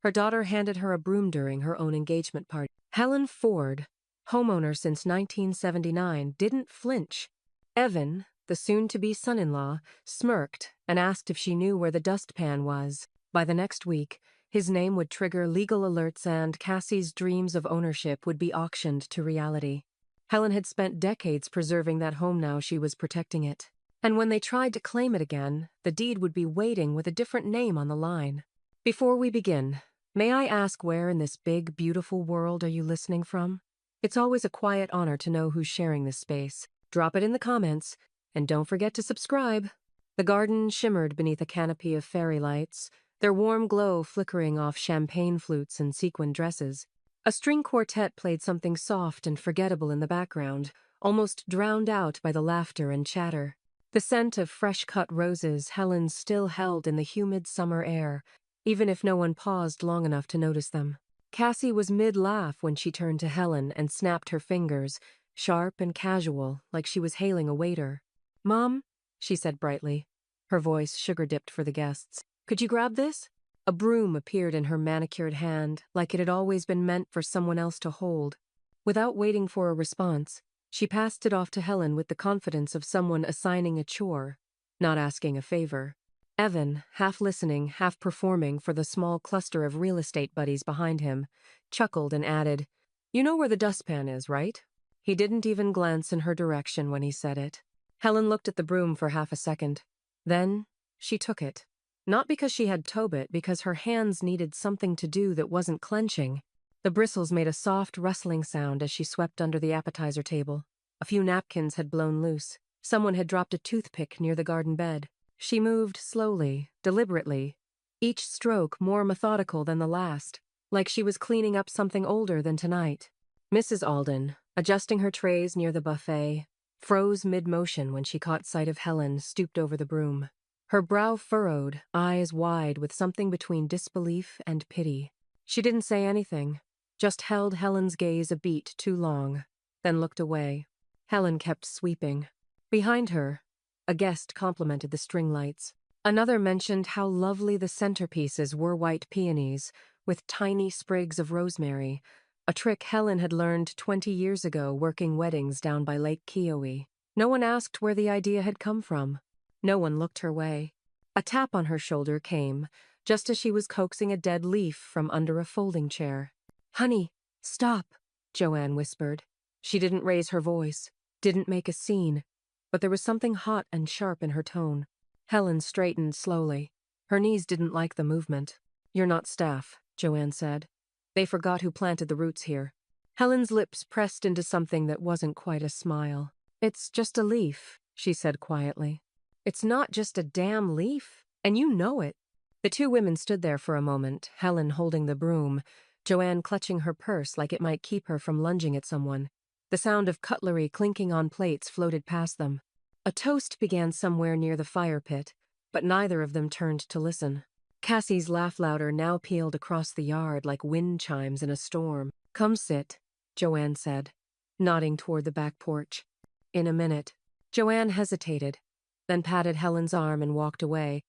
Her daughter handed her a broom during her own engagement party. Helen Ford, homeowner since 1979, didn't flinch. Evan, the soon-to-be son-in-law, smirked and asked if she knew where the dustpan was. By the next week, his name would trigger legal alerts and Cassie's dreams of ownership would be auctioned to reality. Helen had spent decades preserving that home. Now she was protecting it. And when they tried to claim it again, the deed would be waiting with a different name on the line. Before we begin, may I ask where in this big, beautiful world are you listening from? It's always a quiet honor to know who's sharing this space. Drop it in the comments, and don't forget to subscribe. The garden shimmered beneath a canopy of fairy lights, their warm glow flickering off champagne flutes and sequined dresses. A string quartet played something soft and forgettable in the background, almost drowned out by the laughter and chatter. The scent of fresh-cut roses Helen still held in the humid summer air, even if no one paused long enough to notice them. Cassie was mid-laugh when she turned to Helen and snapped her fingers, sharp and casual, like she was hailing a waiter. "Mom," she said brightly, her voice sugar-dipped for the guests. "Could you grab this?" A broom appeared in her manicured hand, like it had always been meant for someone else to hold. Without waiting for a response, she passed it off to Helen with the confidence of someone assigning a chore, not asking a favor. Evan, half listening, half performing for the small cluster of real estate buddies behind him, chuckled and added, "You know where the dustpan is, right?" He didn't even glance in her direction when he said it. Helen looked at the broom for half a second. Then, she took it. Not because she had Tobit, because her hands needed something to do that wasn't clenching. The bristles made a soft, rustling sound as she swept under the appetizer table. A few napkins had blown loose. Someone had dropped a toothpick near the garden bed. She moved slowly, deliberately, each stroke more methodical than the last, like she was cleaning up something older than tonight. Mrs. Alden, adjusting her trays near the buffet, froze mid-motion when she caught sight of Helen stooped over the broom. Her brow furrowed, eyes wide with something between disbelief and pity. She didn't say anything, just held Helen's gaze a beat too long, then looked away. Helen kept sweeping. Behind her, a guest complimented the string lights. Another mentioned how lovely the centerpieces were, white peonies, with tiny sprigs of rosemary, a trick Helen had learned 20 years ago working weddings down by Lake Keowee. No one asked where the idea had come from. No one looked her way. A tap on her shoulder came, just as she was coaxing a dead leaf from under a folding chair. "Honey, stop," Joanne whispered. She didn't raise her voice, didn't make a scene, but there was something hot and sharp in her tone. Helen straightened slowly. Her knees didn't like the movement. "You're not staff," Joanne said. "They forgot who planted the roots here." Helen's lips pressed into something that wasn't quite a smile. "It's just a leaf," she said quietly. "It's not just a damn leaf, and you know it." The two women stood there for a moment, Helen holding the broom, Joanne clutching her purse like it might keep her from lunging at someone. The sound of cutlery clinking on plates floated past them. A toast began somewhere near the fire pit, but neither of them turned to listen. Cassie's laugh louder now pealed across the yard like wind chimes in a storm. "Come sit," Joanne said, nodding toward the back porch. "In a minute." Joanne hesitated, then patted Helen's arm and walked away,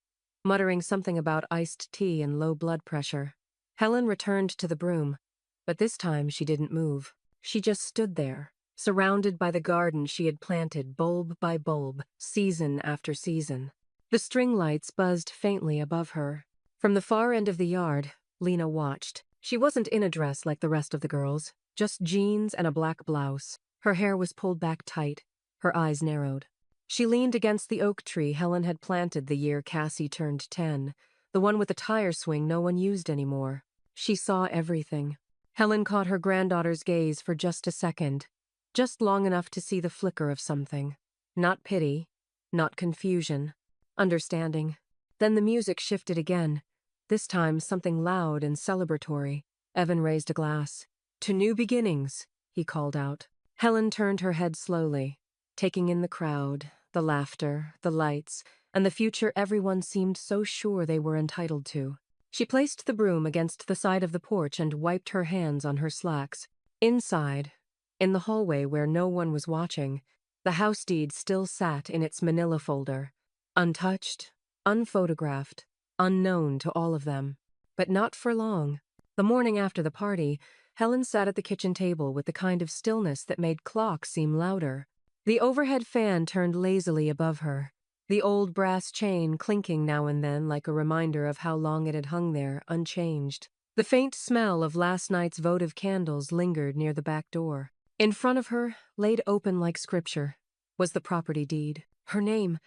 muttering something about iced tea and low blood pressure. Helen returned to the broom, but this time she didn't move. She just stood there, surrounded by the garden she had planted bulb by bulb, season after season. The string lights buzzed faintly above her. From the far end of the yard, Lena watched. She wasn't in a dress like the rest of the girls, just jeans and a black blouse. Her hair was pulled back tight, her eyes narrowed. She leaned against the oak tree Helen had planted the year Cassie turned 10, the one with the tire swing no one used anymore. She saw everything. Helen caught her granddaughter's gaze for just a second, just long enough to see the flicker of something. Not pity, not confusion, understanding. Then the music shifted again, this time something loud and celebratory. Evan raised a glass. "To new beginnings," he called out. Helen turned her head slowly, taking in the crowd, the laughter, the lights, and the future everyone seemed so sure they were entitled to. She placed the broom against the side of the porch and wiped her hands on her slacks. Inside, in the hallway where no one was watching, the house deed still sat in its manila folder, untouched, unphotographed, unknown to all of them. But not for long. The morning after the party, Helen sat at the kitchen table with the kind of stillness that made clocks seem louder. The overhead fan turned lazily above her, the old brass chain clinking now and then like a reminder of how long it had hung there, unchanged. The faint smell of last night's votive candles lingered near the back door. In front of her, laid open like scripture, was the property deed. Her name.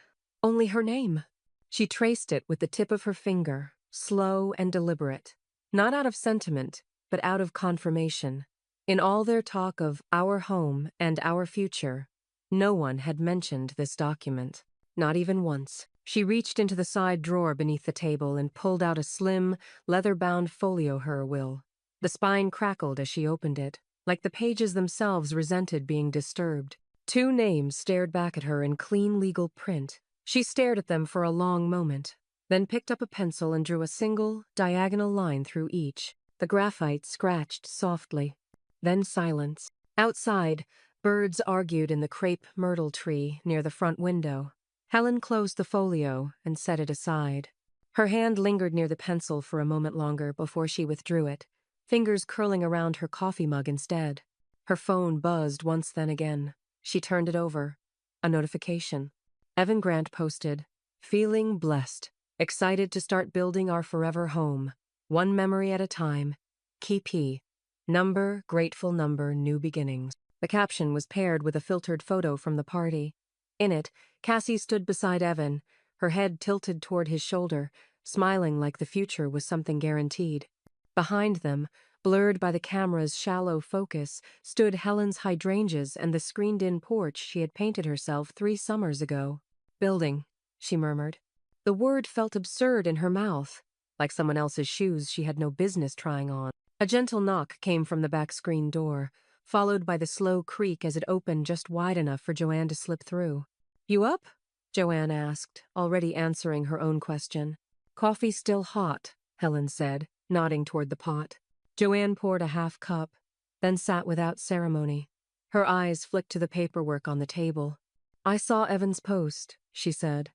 Only her name. She traced it with the tip of her finger, slow and deliberate. Not out of sentiment, but out of confirmation. In all their talk of our home and our future, no one had mentioned this document. Not even once. She reached into the side drawer beneath the table and pulled out a slim, leather-bound folio her will. The spine crackled as she opened it, like the pages themselves resented being disturbed. 2 names stared back at her in clean legal print. She stared at them for a long moment, then picked up a pencil and drew a single, diagonal line through each. The graphite scratched softly. Then silence. Outside, birds argued in the crepe myrtle tree near the front window. Helen closed the folio and set it aside. Her hand lingered near the pencil for a moment longer before she withdrew it, fingers curling around her coffee mug instead. Her phone buzzed once then again. She turned it over. A notification. Evan Grant posted, "Feeling blessed. Excited to start building our forever home. One memory at a time. Keep. Number, grateful number, new beginnings." The caption was paired with a filtered photo from the party. In it, Cassie stood beside Evan, her head tilted toward his shoulder, smiling like the future was something guaranteed. Behind them, blurred by the camera's shallow focus, stood Helen's hydrangeas and the screened-in porch she had painted herself 3 summers ago. "Building," she murmured. The word felt absurd in her mouth, like someone else's shoes she had no business trying on. A gentle knock came from the back screen door, followed by the slow creak as it opened just wide enough for Joanne to slip through. "You up?" Joanne asked, already answering her own question. "Coffee's still hot," Helen said, nodding toward the pot. Joanne poured a half cup, then sat without ceremony. Her eyes flicked to the paperwork on the table. "I saw Evan's post," she said.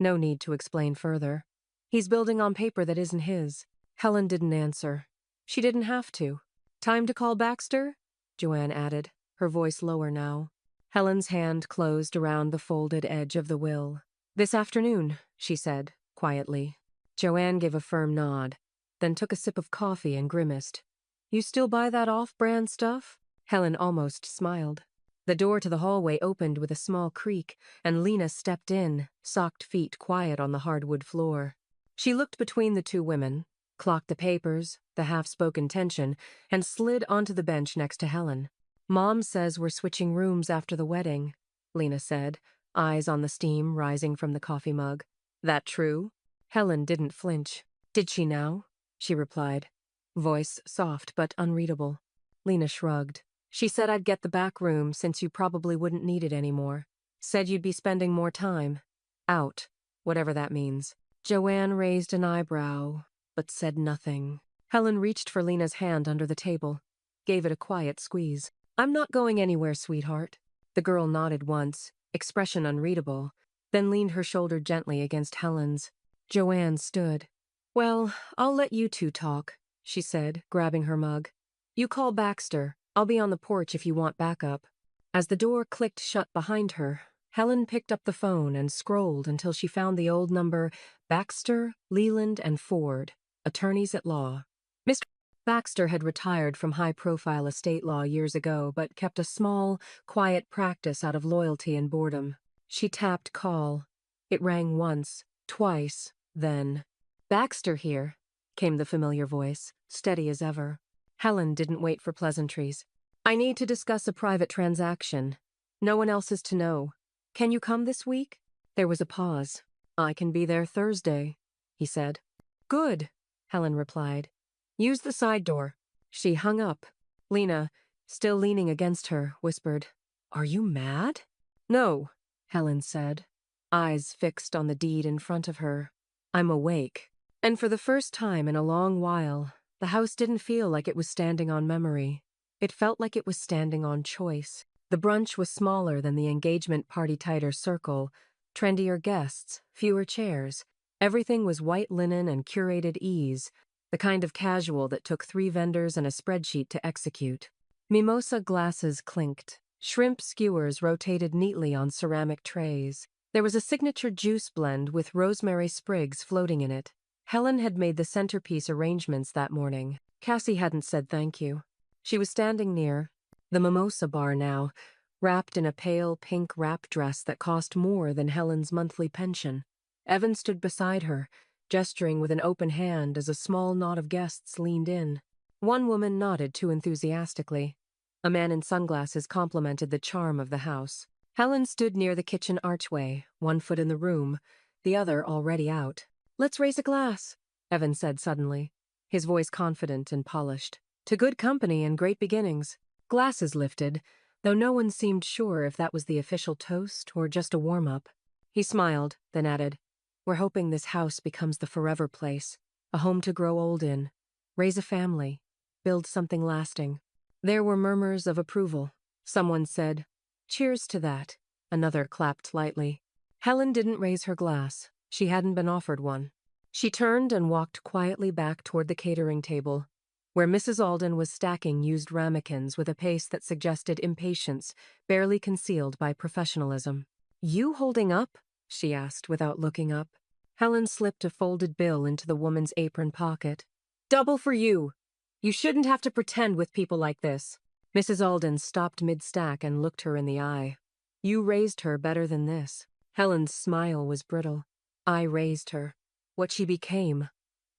No need to explain further. "He's building on paper that isn't his." Helen didn't answer. She didn't have to. "Time to call Baxter?" Joanne added, her voice lower now. Helen's hand closed around the folded edge of the will. "This afternoon," she said, quietly. Joanne gave a firm nod, then took a sip of coffee and grimaced. "You still buy that off-brand stuff?" Helen almost smiled. The door to the hallway opened with a small creak, and Lena stepped in, socked feet quiet on the hardwood floor. She looked between the 2 women, clocked the papers, the half-spoken tension, and slid onto the bench next to Helen. "Mom says we're switching rooms after the wedding," Lena said, eyes on the steam rising from the coffee mug. "That true?" Helen didn't flinch. "Did she now?" she replied, voice soft but unreadable. Lena shrugged. "She said I'd get the back room since you probably wouldn't need it anymore. Said you'd be spending more time. Out, whatever that means." Joanne raised an eyebrow, but said nothing. Helen reached for Lena's hand under the table, gave it a quiet squeeze. "I'm not going anywhere, sweetheart." The girl nodded once, expression unreadable, then leaned her shoulder gently against Helen's. Joanne stood. "Well, I'll let you 2 talk," she said, grabbing her mug. "You call Baxter. I'll be on the porch if you want backup." As the door clicked shut behind her, Helen picked up the phone and scrolled until she found the old number, Baxter, Leland, and Ford, attorneys at law. Mr. Baxter had retired from high-profile estate law years ago, but kept a small, quiet practice out of loyalty and boredom. She tapped call. It rang once, twice, then. "Baxter here," came the familiar voice, steady as ever. Helen didn't wait for pleasantries. "I need to discuss a private transaction. No one else is to know. Can you come this week?" There was a pause. "I can be there Thursday," he said. "Good," Helen replied. "Use the side door." She hung up. Lena, still leaning against her, whispered, "Are you mad?" "No," Helen said, eyes fixed on the deed in front of her. "I'm awake." And for the first time in a long while, the house didn't feel like it was standing on memory. It felt like it was standing on choice. The brunch was smaller than the engagement party tighter circle, trendier guests, fewer chairs. Everything was white linen and curated ease, the kind of casual that took 3 vendors and a spreadsheet to execute. Mimosa glasses clinked. Shrimp skewers rotated neatly on ceramic trays. There was a signature juice blend with rosemary sprigs floating in it. Helen had made the centerpiece arrangements that morning. Cassie hadn't said thank you. She was standing near the mimosa bar now, wrapped in a pale pink wrap dress that cost more than Helen's monthly pension. Evan stood beside her, gesturing with an open hand as a small knot of guests leaned in. One woman nodded too enthusiastically. A man in sunglasses complimented the charm of the house. Helen stood near the kitchen archway, one foot in the room, the other already out. "Let's raise a glass," Evan said suddenly, his voice confident and polished. "To good company and great beginnings." Glasses lifted, though no one seemed sure if that was the official toast or just a warm-up. He smiled, then added, "We're hoping this house becomes the forever place, a home to grow old in, raise a family, build something lasting." There were murmurs of approval. Someone said, "Cheers to that." Another clapped lightly. Helen didn't raise her glass. She hadn't been offered one. She turned and walked quietly back toward the catering table, where Mrs. Alden was stacking used ramekins with a pace that suggested impatience, barely concealed by professionalism. "You holding up?" she asked without looking up. Helen slipped a folded bill into the woman's apron pocket. "Double for you. You shouldn't have to pretend with people like this." Mrs. Alden stopped mid-stack and looked her in the eye. "You raised her better than this." Helen's smile was brittle. "I raised her. What she became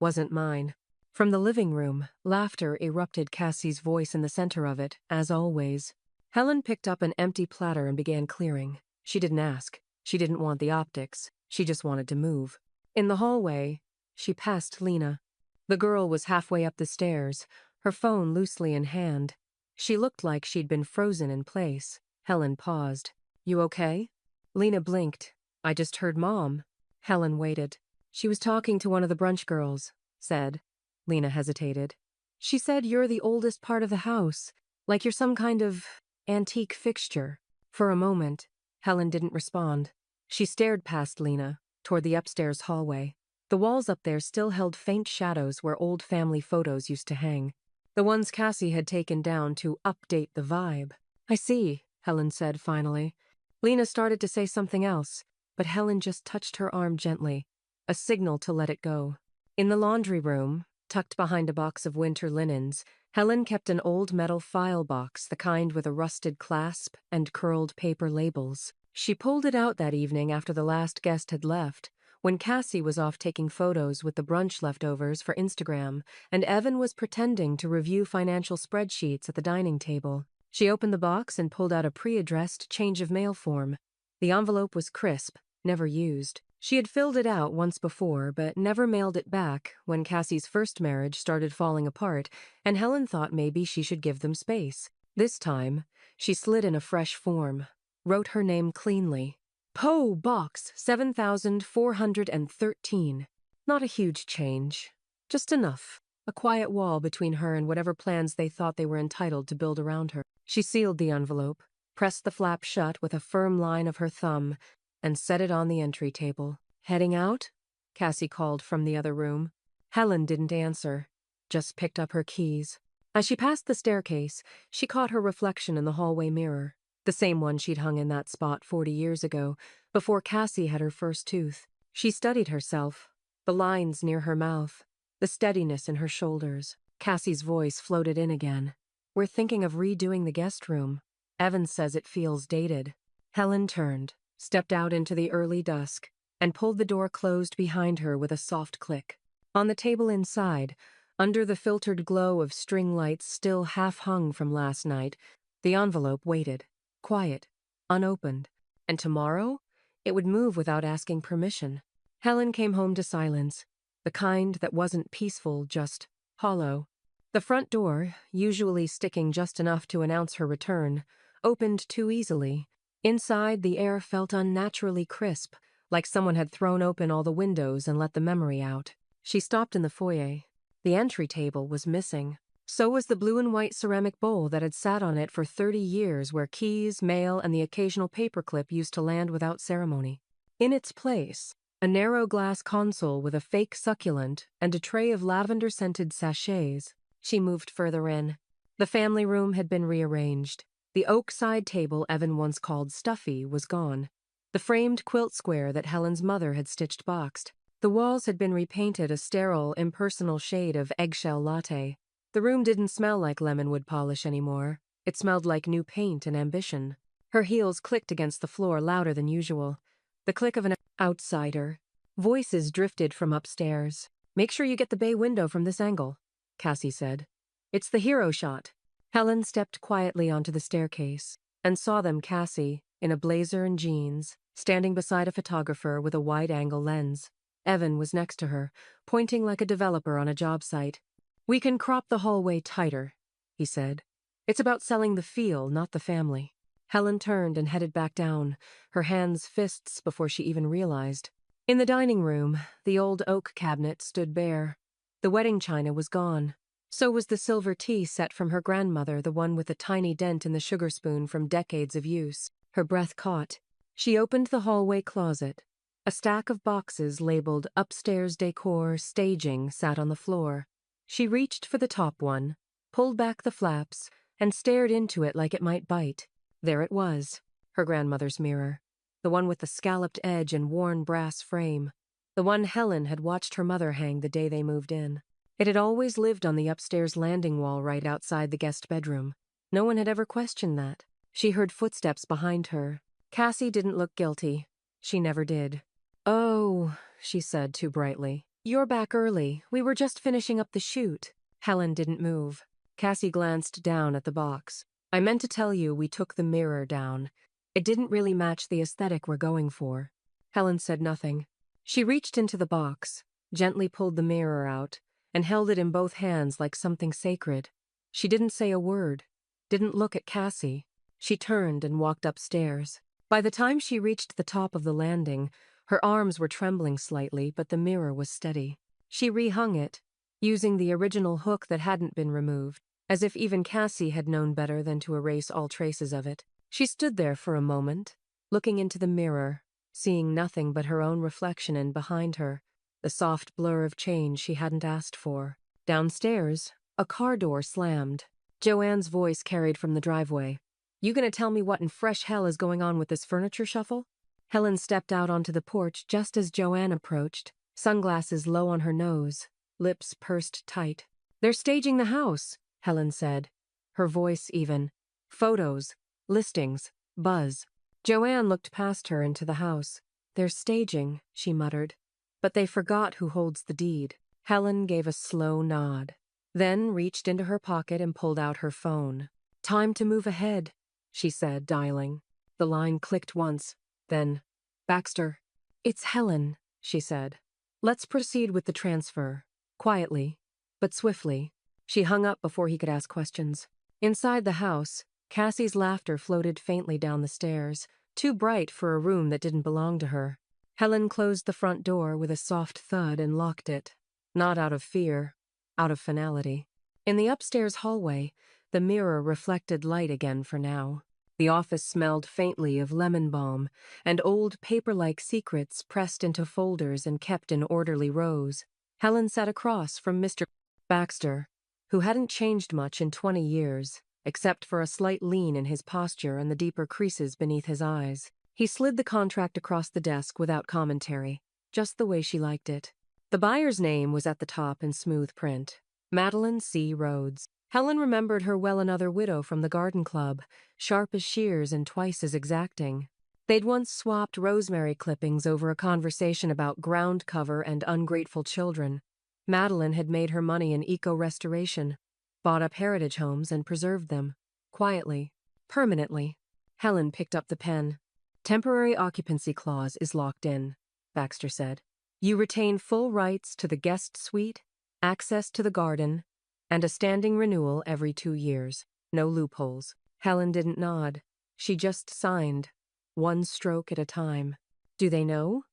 wasn't mine." From the living room, laughter erupted, Cassie's voice in the center of it, as always. Helen picked up an empty platter and began clearing. She didn't ask. She didn't want the optics. She just wanted to move. In the hallway, she passed Lena. The girl was halfway up the stairs, her phone loosely in hand. She looked like she'd been frozen in place. Helen paused. "You okay?" Lena blinked. "I just heard Mom." Helen waited. "She was talking to one of the brunch girls," said. Lena hesitated. "She said you're the oldest part of the house, like you're some kind of antique fixture." For a moment, Helen didn't respond. She stared past Lena, toward the upstairs hallway. The walls up there still held faint shadows where old family photos used to hang. The ones Cassie had taken down to update the vibe. "I see," Helen said finally. Lena started to say something else, but Helen just touched her arm gently, a signal to let it go. In the laundry room, tucked behind a box of winter linens, Helen kept an old metal file box, the kind with a rusted clasp and curled paper labels. She pulled it out that evening after the last guest had left, when Cassie was off taking photos with the brunch leftovers for Instagram, and Evan was pretending to review financial spreadsheets at the dining table. She opened the box and pulled out a pre-addressed change of mail form. The envelope was crisp, never used. She had filled it out once before, but never mailed it back when Cassie's first marriage started falling apart, and Helen thought maybe she should give them space. This time, she slid in a fresh form, wrote her name cleanly. Poe Box 7413. Not a huge change, just enough. A quiet wall between her and whatever plans they thought they were entitled to build around her. She sealed the envelope, pressed the flap shut with a firm line of her thumb, and set it on the entry table. "Heading out?" Cassie called from the other room. Helen didn't answer, just picked up her keys. As she passed the staircase, she caught her reflection in the hallway mirror, the same one she'd hung in that spot 40 years ago, before Cassie had her first tooth. She studied herself, the lines near her mouth, the steadiness in her shoulders. Cassie's voice floated in again. "We're thinking of redoing the guest room. Evan says it feels dated." Helen turned, stepped out into the early dusk, and pulled the door closed behind her with a soft click. On the table inside, under the filtered glow of string lights still half hung from last night, the envelope waited, quiet, unopened, and tomorrow it would move without asking permission. Helen came home to silence, the kind that wasn't peaceful, just hollow. The front door, usually sticking just enough to announce her return, opened too easily. Inside, the air felt unnaturally crisp, like someone had thrown open all the windows and let the memory out. She stopped in the foyer. The entry table was missing. So was the blue and white ceramic bowl that had sat on it for 30 years, where keys, mail, and the occasional paperclip used to land without ceremony. In its place, A narrow glass console with a fake succulent and a tray of lavender-scented sachets. She moved further in. The family room had been rearranged. The oak side table Evan once called stuffy was gone. The framed quilt square that Helen's mother had stitched boxed. The walls had been repainted a sterile, impersonal shade of eggshell latte. The room didn't smell like lemonwood polish anymore. It smelled like new paint and ambition. Her heels clicked against the floor louder than usual. The click of an outsider. Voices drifted from upstairs. "Make sure you get the bay window from this angle," Cassie said. "It's the hero shot." Helen stepped quietly onto the staircase and saw them, Cassie, in a blazer and jeans, standing beside a photographer with a wide-angle lens. Evan was next to her, pointing like a developer on a job site. "We can crop the hallway tighter," he said. "It's about selling the feel, not the family." Helen turned and headed back down, her hands fists before she even realized. In the dining room, the old oak cabinet stood bare. The wedding china was gone. So was the silver tea set from her grandmother, the one with a tiny dent in the sugar spoon from decades of use. Her breath caught. She opened the hallway closet. A stack of boxes labeled "Upstairs Decor Staging" sat on the floor. She reached for the top one, pulled back the flaps, and stared into it like it might bite. There it was, her grandmother's mirror. The one with the scalloped edge and worn brass frame. The one Helen had watched her mother hang the day they moved in. It had always lived on the upstairs landing wall right outside the guest bedroom. No one had ever questioned that. She heard footsteps behind her. Cassie didn't look guilty. She never did. "Oh," she said too brightly. "You're back early. We were just finishing up the shoot." Helen didn't move. Cassie glanced down at the box. "I meant to tell you we took the mirror down. It didn't really match the aesthetic we're going for." Helen said nothing. She reached into the box, gently pulled the mirror out, and held it in both hands like something sacred. She didn't say a word, didn't look at Cassie. She turned and walked upstairs. By the time she reached the top of the landing, her arms were trembling slightly, but the mirror was steady. She rehung it, using the original hook that hadn't been removed, as if even Cassie had known better than to erase all traces of it. She stood there for a moment, looking into the mirror, seeing nothing but her own reflection in behind her, the soft blur of change she hadn't asked for. Downstairs, a car door slammed. Joanne's voice carried from the driveway. "You gonna tell me what in fresh hell is going on with this furniture shuffle?" Helen stepped out onto the porch just as Joanne approached, sunglasses low on her nose, lips pursed tight. "They're staging the house," Helen said, her voice even. "Photos, listings, buzz." Joanne looked past her into the house. "They're staging," she muttered. "But they forgot who holds the deed." Helen gave a slow nod, then reached into her pocket and pulled out her phone. "Time to move ahead," she said, dialing. The line clicked once, then, "Baxter." "It's Helen," she said. "Let's proceed with the transfer." Quietly, but swiftly. She hung up before he could ask questions. Inside the house, Cassie's laughter floated faintly down the stairs, too bright for a room that didn't belong to her. Helen closed the front door with a soft thud and locked it. Not out of fear, out of finality. In the upstairs hallway, the mirror reflected light again for now. The office smelled faintly of lemon balm and old paper-like secrets pressed into folders and kept in orderly rows. Helen sat across from Mr. Baxter, who hadn't changed much in 20 years, except for a slight lean in his posture and the deeper creases beneath his eyes. He slid the contract across the desk without commentary, just the way she liked it. The buyer's name was at the top in smooth print. Madeline C. Rhodes. Helen remembered her well, another widow from the garden club, sharp as shears and twice as exacting. They'd once swapped rosemary clippings over a conversation about ground cover and ungrateful children. Madeline had made her money in eco-restoration, bought up heritage homes and preserved them. Quietly. Permanently. Helen picked up the pen. "Temporary occupancy clause is locked in," Baxter said. "You retain full rights to the guest suite, access to the garden, and a standing renewal every 2 years. No loopholes." Helen didn't nod. She just signed, one stroke at a time. "Do they know?"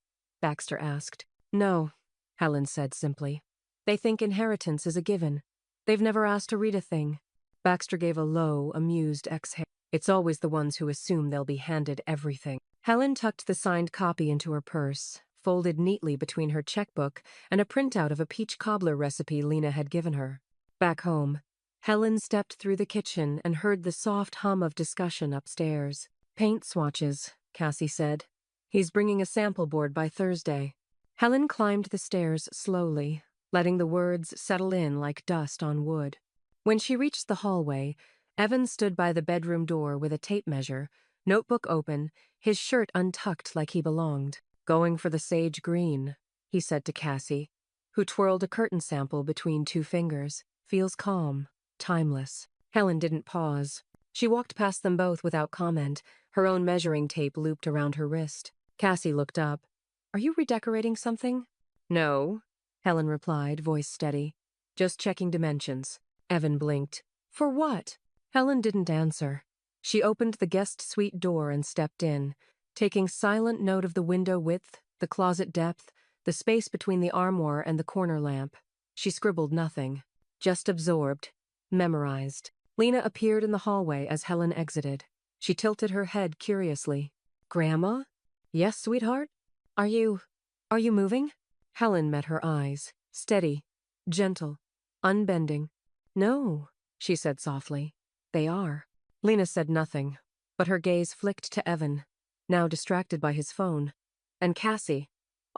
Baxter asked. "No," Helen said simply. "They think inheritance is a given. They've never asked to read a thing." Baxter gave a low, amused exhale. "It's always the ones who assume they'll be handed everything." Helen tucked the signed copy into her purse, folded neatly between her checkbook and a printout of a peach cobbler recipe Lena had given her. Back home, Helen stepped through the kitchen and heard the soft hum of discussion upstairs. Paint swatches, Cassie said. He's bringing a sample board by Thursday. Helen climbed the stairs slowly, letting the words settle in like dust on wood. When she reached the hallway, Evan stood by the bedroom door with a tape measure, notebook open, his shirt untucked like he belonged. Going for the sage green, he said to Cassie, who twirled a curtain sample between two fingers. Feels calm, timeless. Helen didn't pause. She walked past them both without comment, her own measuring tape looped around her wrist. Cassie looked up. Are you redecorating something? No, Helen replied, voice steady. Just checking dimensions. Evan blinked. For what? Helen didn't answer. She opened the guest suite door and stepped in, taking silent note of the window width, the closet depth, the space between the armoire and the corner lamp. She scribbled nothing, just absorbed, memorized. Lena appeared in the hallway as Helen exited. She tilted her head curiously. Grandma? Yes, sweetheart? Are you moving? Helen met her eyes, steady, gentle, unbending. No, she said softly. They are. Lena said nothing, but her gaze flicked to Evan, now distracted by his phone, and Cassie,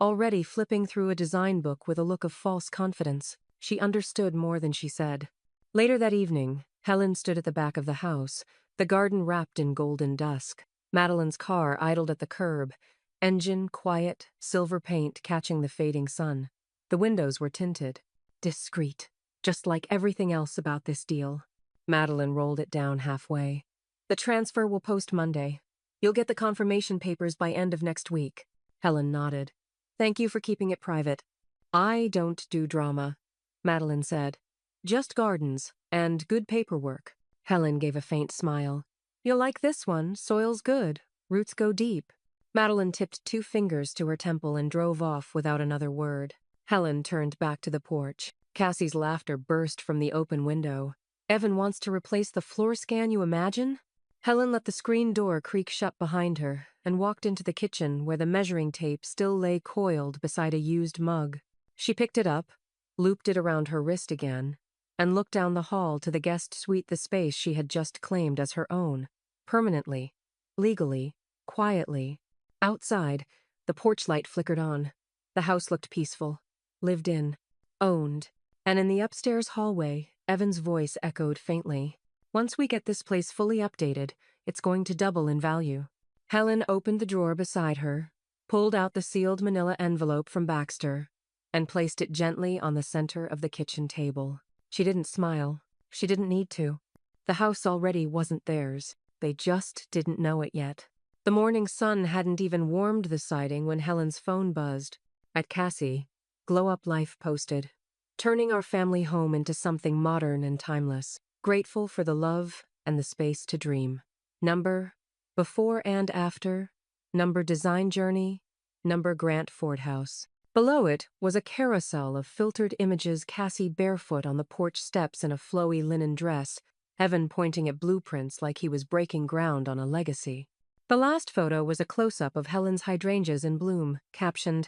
already flipping through a design book with a look of false confidence. She understood more than she said. Later that evening, Helen stood at the back of the house, the garden wrapped in golden dusk. Madeline's car idled at the curb, engine quiet, silver paint catching the fading sun. The windows were tinted, discreet, just like everything else about this deal. Madeline rolled it down halfway. The transfer will post Monday. You'll get the confirmation papers by end of next week. Helen nodded. Thank you for keeping it private. I don't do drama, Madeline said. Just gardens and good paperwork. Helen gave a faint smile. You'll like this one. Soil's good. Roots go deep. Madeline tipped 2 fingers to her temple and drove off without another word. Helen turned back to the porch. Cassie's laughter burst from the open window. Evan wants to replace the floor scan, you imagine? Helen let the screen door creak shut behind her and walked into the kitchen where the measuring tape still lay coiled beside a used mug. She picked it up, looped it around her wrist again, and looked down the hall to the guest suite, the space she had just claimed as her own. Permanently, legally, quietly. Outside, the porch light flickered on. The house looked peaceful, lived in, owned, and in the upstairs hallway, Evan's voice echoed faintly. Once we get this place fully updated, it's going to double in value. Helen opened the drawer beside her, pulled out the sealed manila envelope from Baxter, and placed it gently on the center of the kitchen table. She didn't smile. She didn't need to. The house already wasn't theirs. They just didn't know it yet. The morning sun hadn't even warmed the siding when Helen's phone buzzed. At Cassie, Glow Up Life posted, turning our family home into something modern and timeless. Grateful for the love and the space to dream. Number, before and after, number design journey, number Grant Ford House. Below it was a carousel of filtered images, Cassie barefoot on the porch steps in a flowy linen dress, Evan pointing at blueprints like he was breaking ground on a legacy. The last photo was a close-up of Helen's hydrangeas in bloom, captioned,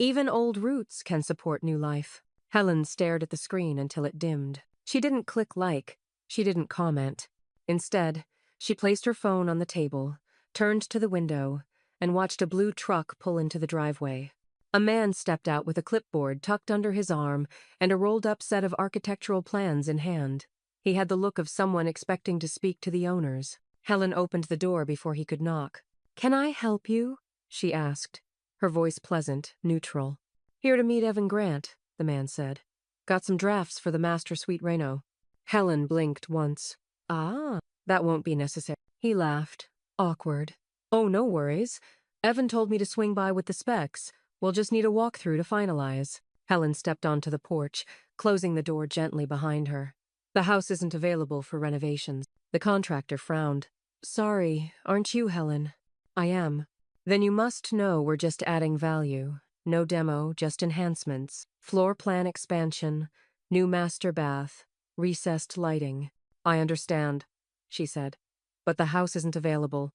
Even old roots can support new life. Helen stared at the screen until it dimmed. She didn't click like. She didn't comment. Instead, she placed her phone on the table, turned to the window, and watched a blue truck pull into the driveway. A man stepped out with a clipboard tucked under his arm and a rolled-up set of architectural plans in hand. He had the look of someone expecting to speak to the owners. Helen opened the door before he could knock. "Can I help you?" she asked, her voice pleasant, neutral. "Here to meet Evan Grant," the man said. "Got some drafts for the master suite reno." Helen blinked once. "Ah, that won't be necessary." He laughed, awkward. "Oh, no worries. Evan told me to swing by with the specs. We'll just need a walkthrough to finalize." Helen stepped onto the porch, closing the door gently behind her. "The house isn't available for renovations." The contractor frowned. "Sorry, aren't you, Helen?" "I am." "Then you must know we're just adding value. No demo, just enhancements. Floor plan expansion, new master bath, recessed lighting." "I understand," she said. "But the house isn't available.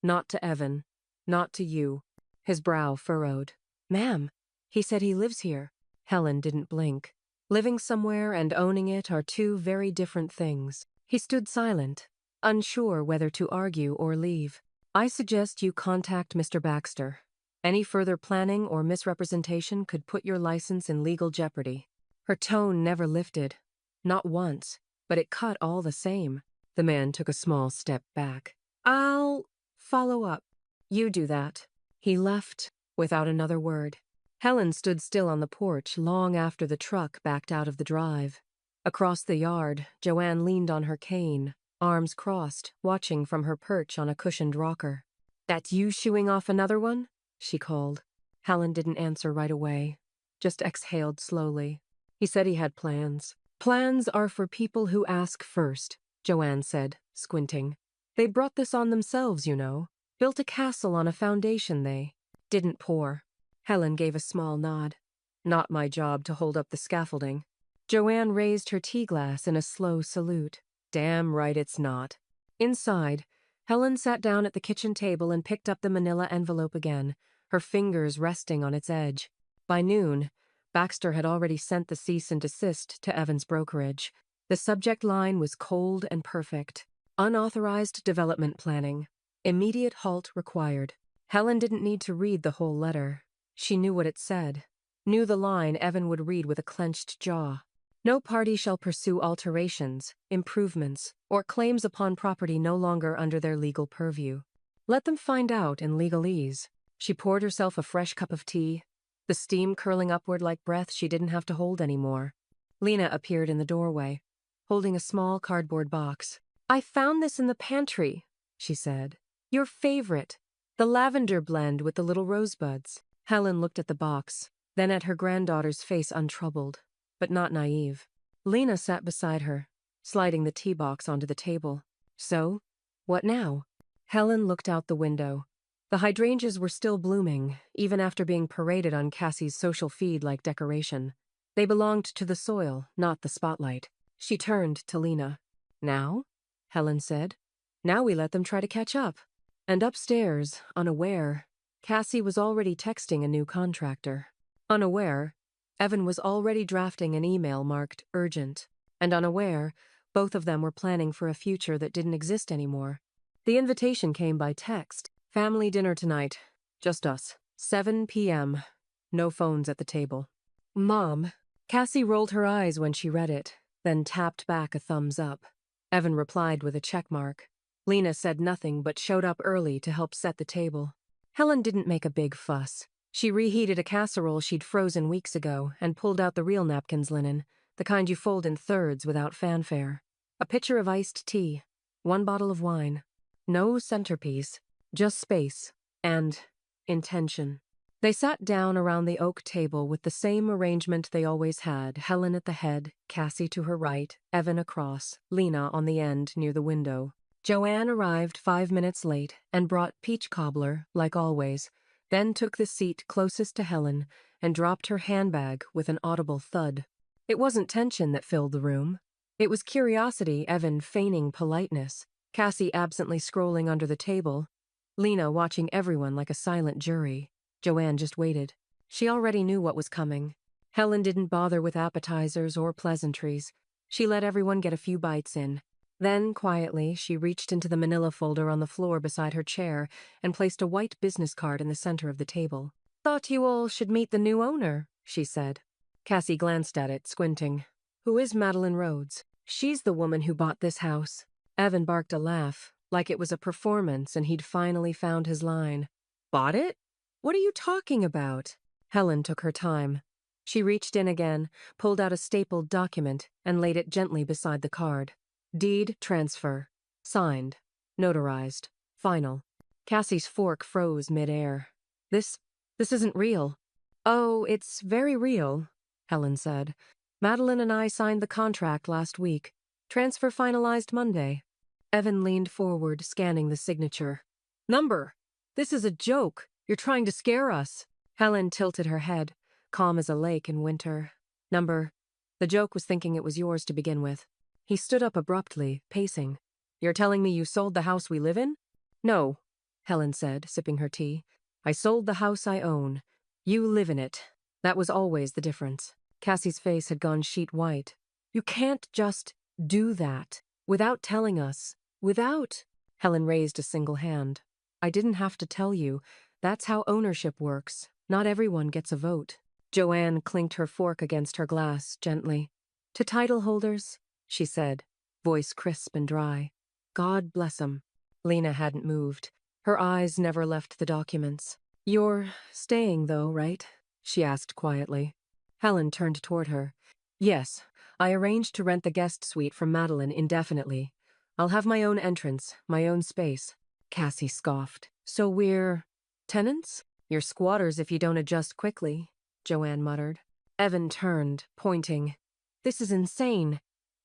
Not to Evan. Not to you." His brow furrowed. Ma'am, he said he lives here. Helen didn't blink. Living somewhere and owning it are two very different things. He stood silent, unsure whether to argue or leave. I suggest you contact Mr. Baxter. Any further planning or misrepresentation could put your license in legal jeopardy. Her tone never lifted. Not once, but it cut all the same. The man took a small step back. I'll follow up. You do that. He left without another word. Helen stood still on the porch long after the truck backed out of the drive. Across the yard, Joanne leaned on her cane, arms crossed, watching from her perch on a cushioned rocker. That's you shooing off another one? She called. Helen didn't answer right away, just exhaled slowly. He said he had plans. Plans are for people who ask first, Joanne said, squinting. They brought this on themselves, you know. Built a castle on a foundation they didn't pour. Helen gave a small nod. Not my job to hold up the scaffolding. Joanne raised her tea glass in a slow salute. Damn right it's not. Inside, Helen sat down at the kitchen table and picked up the manila envelope again, her fingers resting on its edge. By noon, Baxter had already sent the cease and desist to Evans' brokerage. The subject line was cold and perfect. Unauthorized development planning. Immediate halt required. Helen didn't need to read the whole letter. She knew what it said. Knew the line Evan would read with a clenched jaw. No party shall pursue alterations, improvements, or claims upon property no longer under their legal purview. Let them find out in legalese. She poured herself a fresh cup of tea, the steam curling upward like breath she didn't have to hold anymore. Lena appeared in the doorway, holding a small cardboard box. I found this in the pantry, she said. Your favorite. The lavender blend with the little rosebuds. Helen looked at the box, then at her granddaughter's face untroubled, but not naive. Lena sat beside her, sliding the tea box onto the table. So, what now? Helen looked out the window. The hydrangeas were still blooming, even after being paraded on Cassie's social feed like decoration. They belonged to the soil, not the spotlight. She turned to Lena. Now? Helen said. Now we let them try to catch up. And upstairs, unaware, Cassie was already texting a new contractor. Unaware, Evan was already drafting an email marked urgent. And unaware, both of them were planning for a future that didn't exist anymore. The invitation came by text. Family dinner tonight. Just us. 7 p.m. No phones at the table. Mom. Cassie rolled her eyes when she read it, then tapped back a thumbs up. Evan replied with a check mark. Lena said nothing but showed up early to help set the table. Helen didn't make a big fuss. She reheated a casserole she'd frozen weeks ago and pulled out the real napkins linen, the kind you fold in thirds without fanfare. A pitcher of iced tea. 1 bottle of wine. No centerpiece. Just space. And intention. They sat down around the oak table with the same arrangement they always had, Helen at the head, Cassie to her right, Evan across, Lena on the end near the window. Joanne arrived 5 minutes late and brought peach cobbler, like always, then took the seat closest to Helen and dropped her handbag with an audible thud. It wasn't tension that filled the room. It was curiosity, Evan feigning politeness, Cassie absently scrolling under the table, Lena watching everyone like a silent jury. Joanne just waited. She already knew what was coming. Helen didn't bother with appetizers or pleasantries. She let everyone get a few bites in. Then, quietly, she reached into the manila folder on the floor beside her chair and placed a white business card in the center of the table. Thought you all should meet the new owner, she said. Cassie glanced at it, squinting. Who is Madeline Rhodes? She's the woman who bought this house. Evan barked a laugh, like it was a performance and he'd finally found his line. Bought it? What are you talking about? Helen took her time. She reached in again, pulled out a stapled document, and laid it gently beside the card. Deed transfer. Signed. Notarized. Final. Cassie's fork froze mid-air. This isn't real. Oh, it's very real, Helen said. Madeline and I signed the contract last week. Transfer finalized Monday. Evan leaned forward, scanning the signature. Number! This is a joke. You're trying to scare us. Helen tilted her head, calm as a lake in winter. Number. The joke was thinking it was yours to begin with. He stood up abruptly, pacing. You're telling me you sold the house we live in? No, Helen said, sipping her tea. I sold the house I own. You live in it. That was always the difference. Cassie's face had gone sheet white. You can't just do that without telling us. Without. Helen raised a single hand. I didn't have to tell you. That's how ownership works. Not everyone gets a vote. Joanne clinked her fork against her glass, gently. To title holders, she said, voice crisp and dry. God bless 'em. Lena hadn't moved. Her eyes never left the documents. You're staying, though, right? She asked quietly. Helen turned toward her. Yes, I arranged to rent the guest suite from Madeline indefinitely. I'll have my own entrance, my own space. Cassie scoffed. So we're tenants? You're squatters if you don't adjust quickly, Joanne muttered. Evan turned, pointing. This is insane.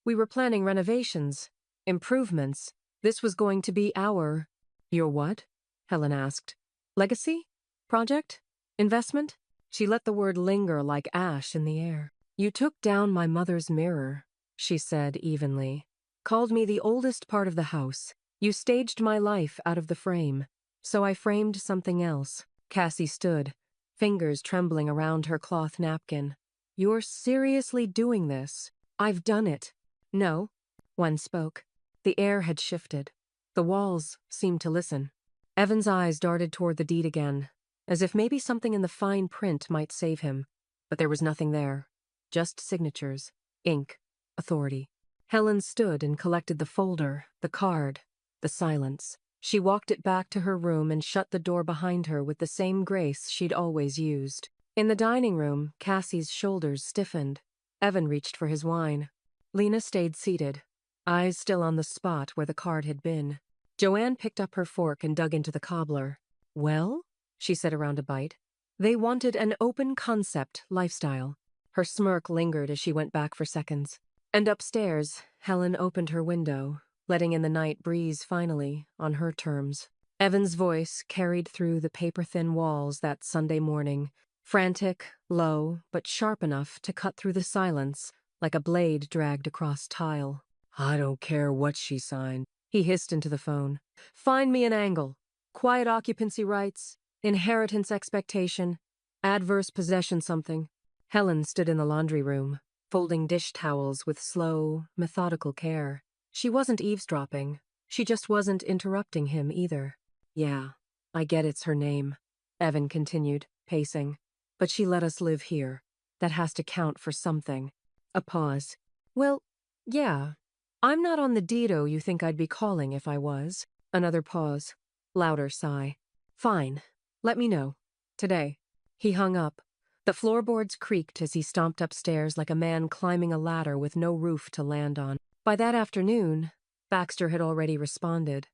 We were planning renovations, improvements. This was going to be our... Your what? Helen asked. Legacy? Project? Investment? She let the word linger like ash in the air. You took down my mother's mirror, she said evenly. Called me the oldest part of the house. You staged my life out of the frame. So I framed something else. Cassie stood, fingers trembling around her cloth napkin. You're seriously doing this? I've done it. No, one spoke. The air had shifted. The walls seemed to listen. Evan's eyes darted toward the deed again, as if maybe something in the fine print might save him. But there was nothing there. Just signatures, ink, authority. Helen stood and collected the folder, the card, the silence. She walked it back to her room and shut the door behind her with the same grace she'd always used. In the dining room, Cassie's shoulders stiffened. Evan reached for his wine. Lena stayed seated, eyes still on the spot where the card had been. Joanne picked up her fork and dug into the cobbler. Well, she said around a bite. They wanted an open concept lifestyle. Her smirk lingered as she went back for seconds. And upstairs, Helen opened her window, letting in the night breeze finally, on her terms. Evan's voice carried through the paper-thin walls that Sunday morning, frantic, low, but sharp enough to cut through the silence like a blade dragged across tile. I don't care what she signed, he hissed into the phone. Find me an angle. Quiet occupancy rights, inheritance expectation, adverse possession something. Helen stood in the laundry room, folding dish towels with slow, methodical care. She wasn't eavesdropping. She just wasn't interrupting him either. Yeah, I get it's her name, Evan continued, pacing. But she let us live here. That has to count for something. A pause. Well, yeah. I'm not on the Dido you think I'd be calling if I was. Another pause. Louder sigh. Fine. Let me know. Today. He hung up. The floorboards creaked as he stomped upstairs like a man climbing a ladder with no roof to land on. By that afternoon, Baxter had already responded.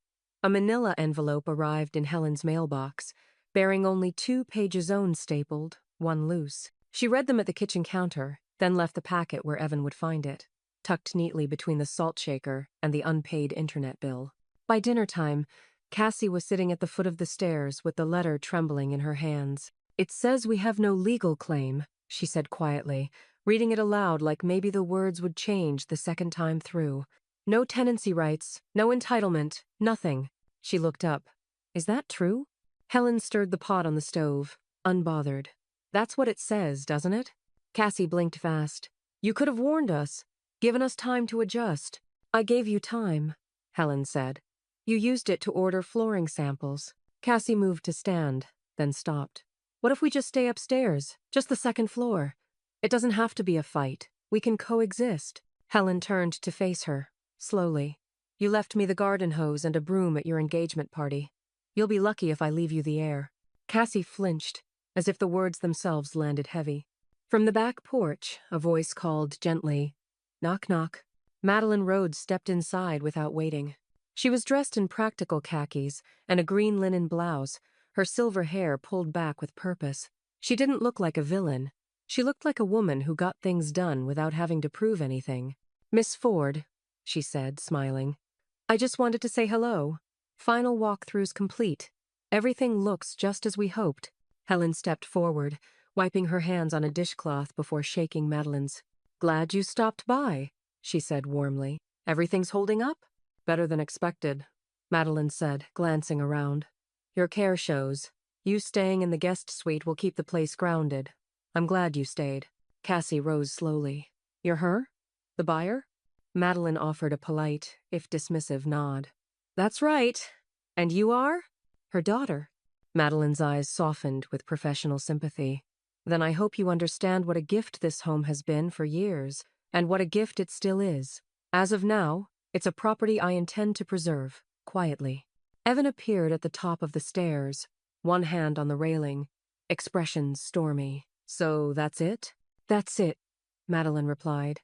A manila envelope arrived in Helen's mailbox, bearing only 2 pages own stapled, one loose. She read them at the kitchen counter, then left the packet where Evan would find it, tucked neatly between the salt shaker and the unpaid internet bill. By dinner time, Cassie was sitting at the foot of the stairs with the letter trembling in her hands. It says we have no legal claim, she said quietly, reading it aloud like maybe the words would change the second time through. No tenancy rights, no entitlement, nothing. She looked up. Is that true? Helen stirred the pot on the stove, unbothered. That's what it says, doesn't it? Cassie blinked fast. You could have warned us, given us time to adjust. I gave you time, Helen said. You used it to order flooring samples. Cassie moved to stand, then stopped. What if we just stay upstairs, just the second floor? It doesn't have to be a fight. We can coexist. Helen turned to face her, slowly. You left me the garden hose and a broom at your engagement party. You'll be lucky if I leave you the air. Cassie flinched, as if the words themselves landed heavy. From the back porch, a voice called gently, knock, knock. Madeline Rhodes stepped inside without waiting. She was dressed in practical khakis and a green linen blouse, her silver hair pulled back with purpose. She didn't look like a villain. She looked like a woman who got things done without having to prove anything. Miss Ford, she said, smiling. I just wanted to say hello. Final walkthrough's complete. Everything looks just as we hoped. Helen stepped forward, wiping her hands on a dishcloth before shaking Madeline's. Glad you stopped by, she said warmly. Everything's holding up? Better than expected, Madeline said, glancing around. Your care shows. You staying in the guest suite will keep the place grounded. I'm glad you stayed. Cassie rose slowly. You're her? The buyer? Madeline offered a polite, if dismissive, nod. That's right. And you are? Her daughter. Madeline's eyes softened with professional sympathy. Then I hope you understand what a gift this home has been for years, and what a gift it still is. As of now, it's a property I intend to preserve, quietly. Evan appeared at the top of the stairs, one hand on the railing, expressions stormy. So that's it? That's it, Madeline replied.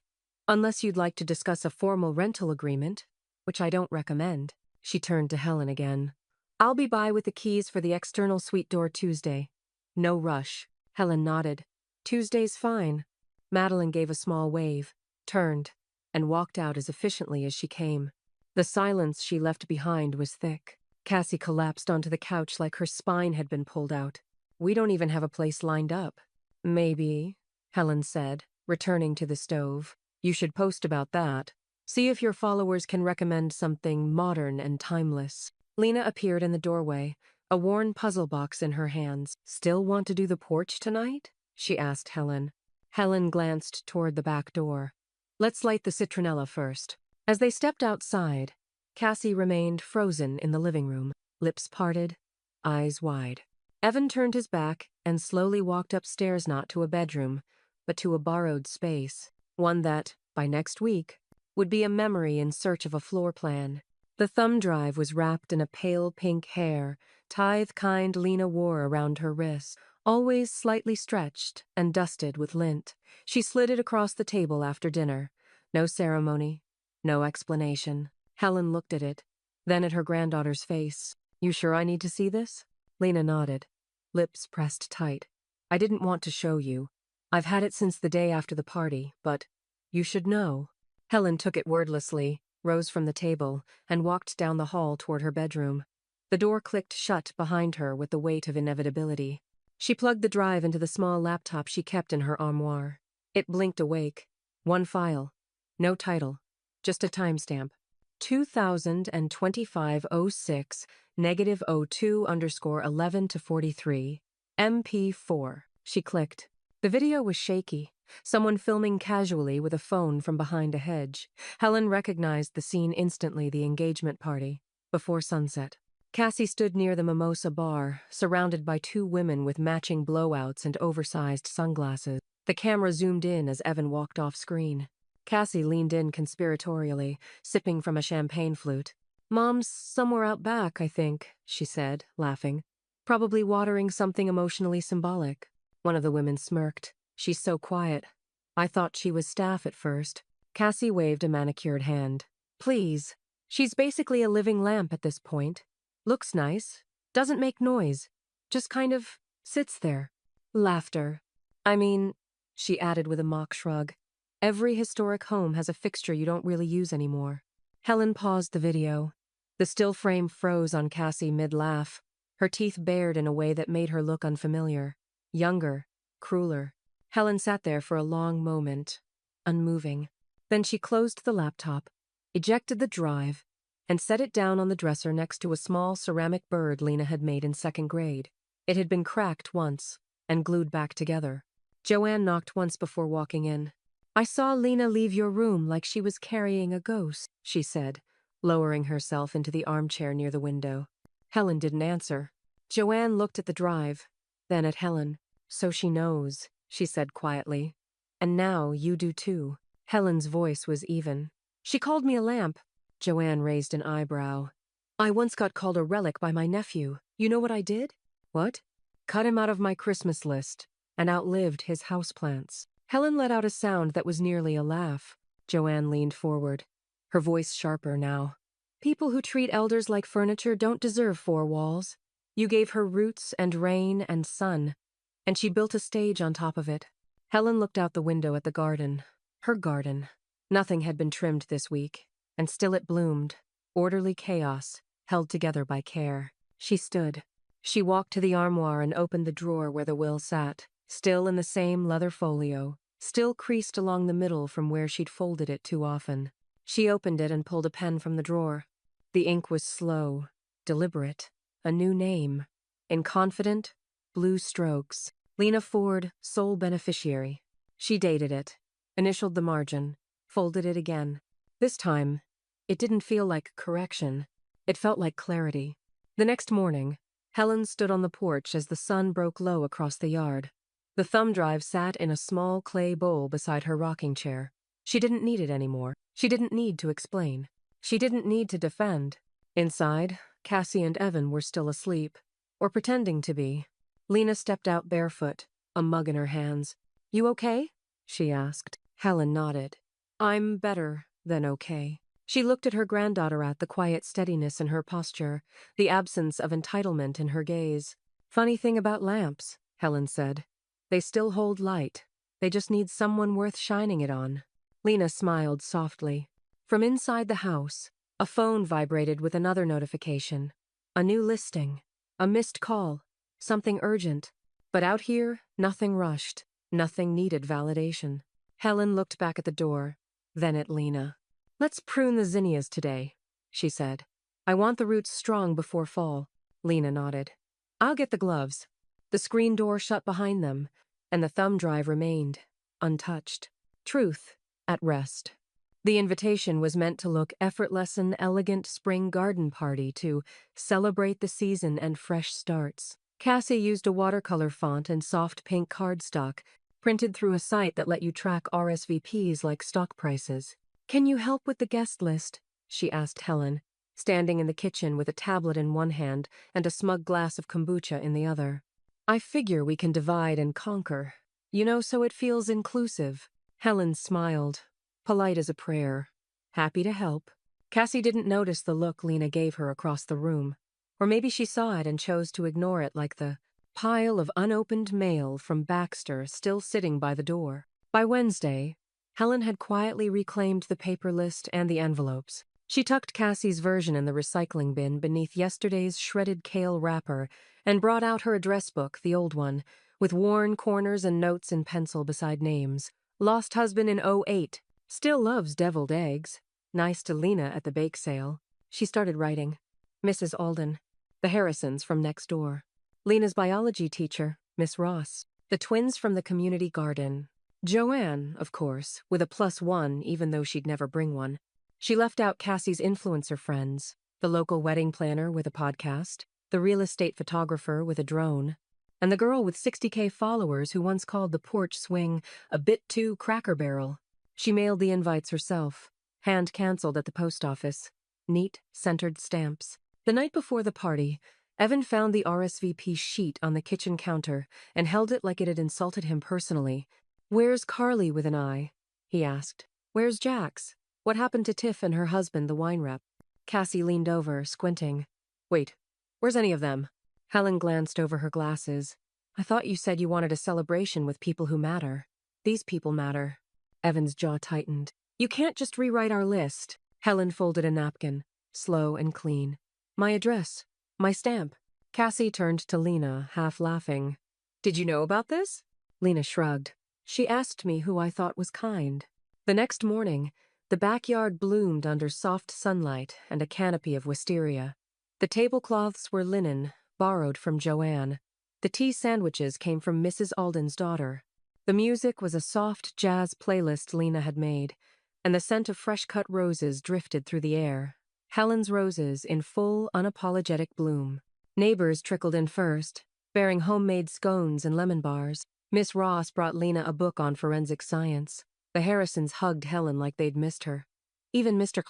Unless you'd like to discuss a formal rental agreement, which I don't recommend. She turned to Helen again. I'll be by with the keys for the external suite door Tuesday. No rush. Helen nodded. Tuesday's fine. Madeline gave a small wave, turned, and walked out as efficiently as she came. The silence she left behind was thick. Cassie collapsed onto the couch like her spine had been pulled out. We don't even have a place lined up. Maybe, Helen said, returning to the stove. You should post about that. See if your followers can recommend something modern and timeless. Lena appeared in the doorway, a worn puzzle box in her hands. Still want to do the porch tonight? She asked Helen. Helen glanced toward the back door. Let's light the citronella first. As they stepped outside, Cassie remained frozen in the living room, lips parted, eyes wide. Evan turned his back and slowly walked upstairs, not to a bedroom, but to a borrowed space, one that, by next week, would be a memory in search of a floor plan. The thumb drive was wrapped in a pale pink hair, tithe kind Lena wore around her wrists, always slightly stretched and dusted with lint. She slid it across the table after dinner. No ceremony, no explanation. Helen looked at it, then at her granddaughter's face. You sure I need to see this? Lena nodded, lips pressed tight. I didn't want to show you. I've had it since the day after the party, but you should know. Helen took it wordlessly, rose from the table, and walked down the hall toward her bedroom. The door clicked shut behind her with the weight of inevitability. She plugged the drive into the small laptop she kept in her armoire. It blinked awake. One file. No title. Just a timestamp. 2025-06, -02_11 to 43. MP4. She clicked. The video was shaky. Someone filming casually with a phone from behind a hedge. Helen recognized the scene instantly, the engagement party, before sunset. Cassie stood near the mimosa bar, surrounded by two women with matching blowouts and oversized sunglasses. The camera zoomed in as Evan walked off screen. Cassie leaned in conspiratorially, sipping from a champagne flute. Mom's somewhere out back, I think, she said, laughing. Probably watering something emotionally symbolic. One of the women smirked. She's so quiet. I thought she was staff at first. Cassie waved a manicured hand. Please. She's basically a living lamp at this point. Looks nice. Doesn't make noise. Just kind of sits there. Laughter. I mean, she added with a mock shrug, every historic home has a fixture you don't really use anymore. Helen paused the video. The still frame froze on Cassie mid-laugh, her teeth bared in a way that made her look unfamiliar. Younger, crueler. Helen sat there for a long moment, unmoving. Then she closed the laptop, ejected the drive, and set it down on the dresser next to a small ceramic bird Lena had made in second grade. It had been cracked once and glued back together. Joanne knocked once before walking in. I saw Lena leave your room like she was carrying a ghost, she said, lowering herself into the armchair near the window. Helen didn't answer. Joanne looked at the drive, then at Helen. So she knows, she said quietly. And now you do too. Helen's voice was even. She called me a lamp. Joanne raised an eyebrow. I once got called a relic by my nephew. You know what I did? What? Cut him out of my Christmas list and outlived his houseplants. Helen let out a sound that was nearly a laugh. Joanne leaned forward, her voice sharper now. People who treat elders like furniture don't deserve four walls. You gave her roots and rain and sun, and she built a stage on top of it. Helen looked out the window at the garden. Her garden. Nothing had been trimmed this week, and still it bloomed, orderly chaos, held together by care. She stood. She walked to the armoire and opened the drawer where the will sat, still in the same leather folio, still creased along the middle from where she'd folded it too often. She opened it and pulled a pen from the drawer. The ink was slow, deliberate. A new name. in confident, blue strokes. Lena Ford, sole beneficiary. She dated it, initialed the margin, folded it again. This time, it didn't feel like correction. It felt like clarity. The next morning, Helen stood on the porch as the sun broke low across the yard. The thumb drive sat in a small clay bowl beside her rocking chair. She didn't need it anymore. She didn't need to explain. She didn't need to defend. Inside, Cassie and Evan were still asleep, or pretending to be. Lena stepped out barefoot, a mug in her hands. "You okay?" she asked. Helen nodded. "I'm better than okay." She looked at her granddaughter, at the quiet steadiness in her posture, the absence of entitlement in her gaze. "Funny thing about lamps," Helen said. "They still hold light. They just need someone worth shining it on." Lena smiled softly. From inside the house, a phone vibrated with another notification. A new listing. A missed call. Something urgent. But out here, nothing rushed. Nothing needed validation. Helen looked back at the door, then at Lena. "Let's prune the zinnias today," she said. "I want the roots strong before fall." Lena nodded. "I'll get the gloves." The screen door shut behind them, and the thumb drive remained, untouched. Truth, at rest. The invitation was meant to look effortless, an elegant spring garden party to celebrate the season and fresh starts. Cassie used a watercolor font and soft pink cardstock, printed through a site that let you track RSVPs like stock prices. "Can you help with the guest list?" she asked Helen, standing in the kitchen with a tablet in one hand and a smug glass of kombucha in the other. "I figure we can divide and conquer, so it feels inclusive." Helen smiled, polite as a prayer. "Happy to help." Cassie didn't notice the look Lena gave her across the room. Or maybe she saw it and chose to ignore it, like the pile of unopened mail from Baxter still sitting by the door. By Wednesday, Helen had quietly reclaimed the paper list and the envelopes. She tucked Cassie's version in the recycling bin beneath yesterday's shredded kale wrapper and brought out her address book, the old one, with worn corners and notes in pencil beside names. "Lost husband in '08. Still loves deviled eggs. Nice to Lena at the bake sale." She started writing. "Mrs. Alden. The Harrisons from next door. Lena's biology teacher, Miss Ross. The twins from the community garden. Joanne, of course, with a +1 even though she'd never bring one." She left out Cassie's influencer friends, the local wedding planner with a podcast, the real estate photographer with a drone, and the girl with 60K followers who once called the porch swing a bit too Cracker Barrel. She mailed the invites herself, hand-canceled at the post office. Neat, centered stamps. The night before the party, Evan found the RSVP sheet on the kitchen counter and held it like it had insulted him personally. "Where's Carly with an I?" he asked. "Where's Jax? What happened to Tiff and her husband, the wine rep?" Cassie leaned over, squinting. "Wait, where's any of them?" Helen glanced over her glasses. "I thought you said you wanted a celebration with people who matter." "These people matter." Evan's jaw tightened. "You can't just rewrite our list." Helen folded a napkin, slow and clean. "My address. My stamp." Cassie turned to Lena, half laughing. "Did you know about this?" Lena shrugged. "She asked me who I thought was kind." The next morning, the backyard bloomed under soft sunlight and a canopy of wisteria. The tablecloths were linen, borrowed from Joanne. The tea sandwiches came from Mrs. Alden's daughter. The music was a soft jazz playlist Lena had made, and the scent of fresh-cut roses drifted through the air. Helen's roses in full, unapologetic bloom. Neighbors trickled in first, bearing homemade scones and lemon bars. Miss Ross brought Lena a book on forensic science. The Harrisons hugged Helen like they'd missed her. Even Mr.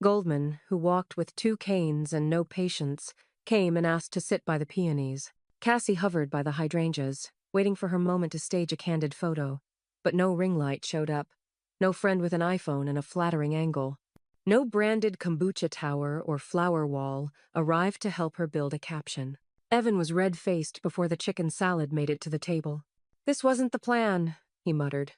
Goldman, who walked with 2 canes and no patience, came and asked to sit by the peonies. Cassie hovered by the hydrangeas, waiting for her moment to stage a candid photo. But no ring light showed up. No friend with an iPhone and a flattering angle. No branded kombucha tower or flower wall arrived to help her build a caption. Evan was red-faced before the chicken salad made it to the table. "This wasn't the plan," he muttered.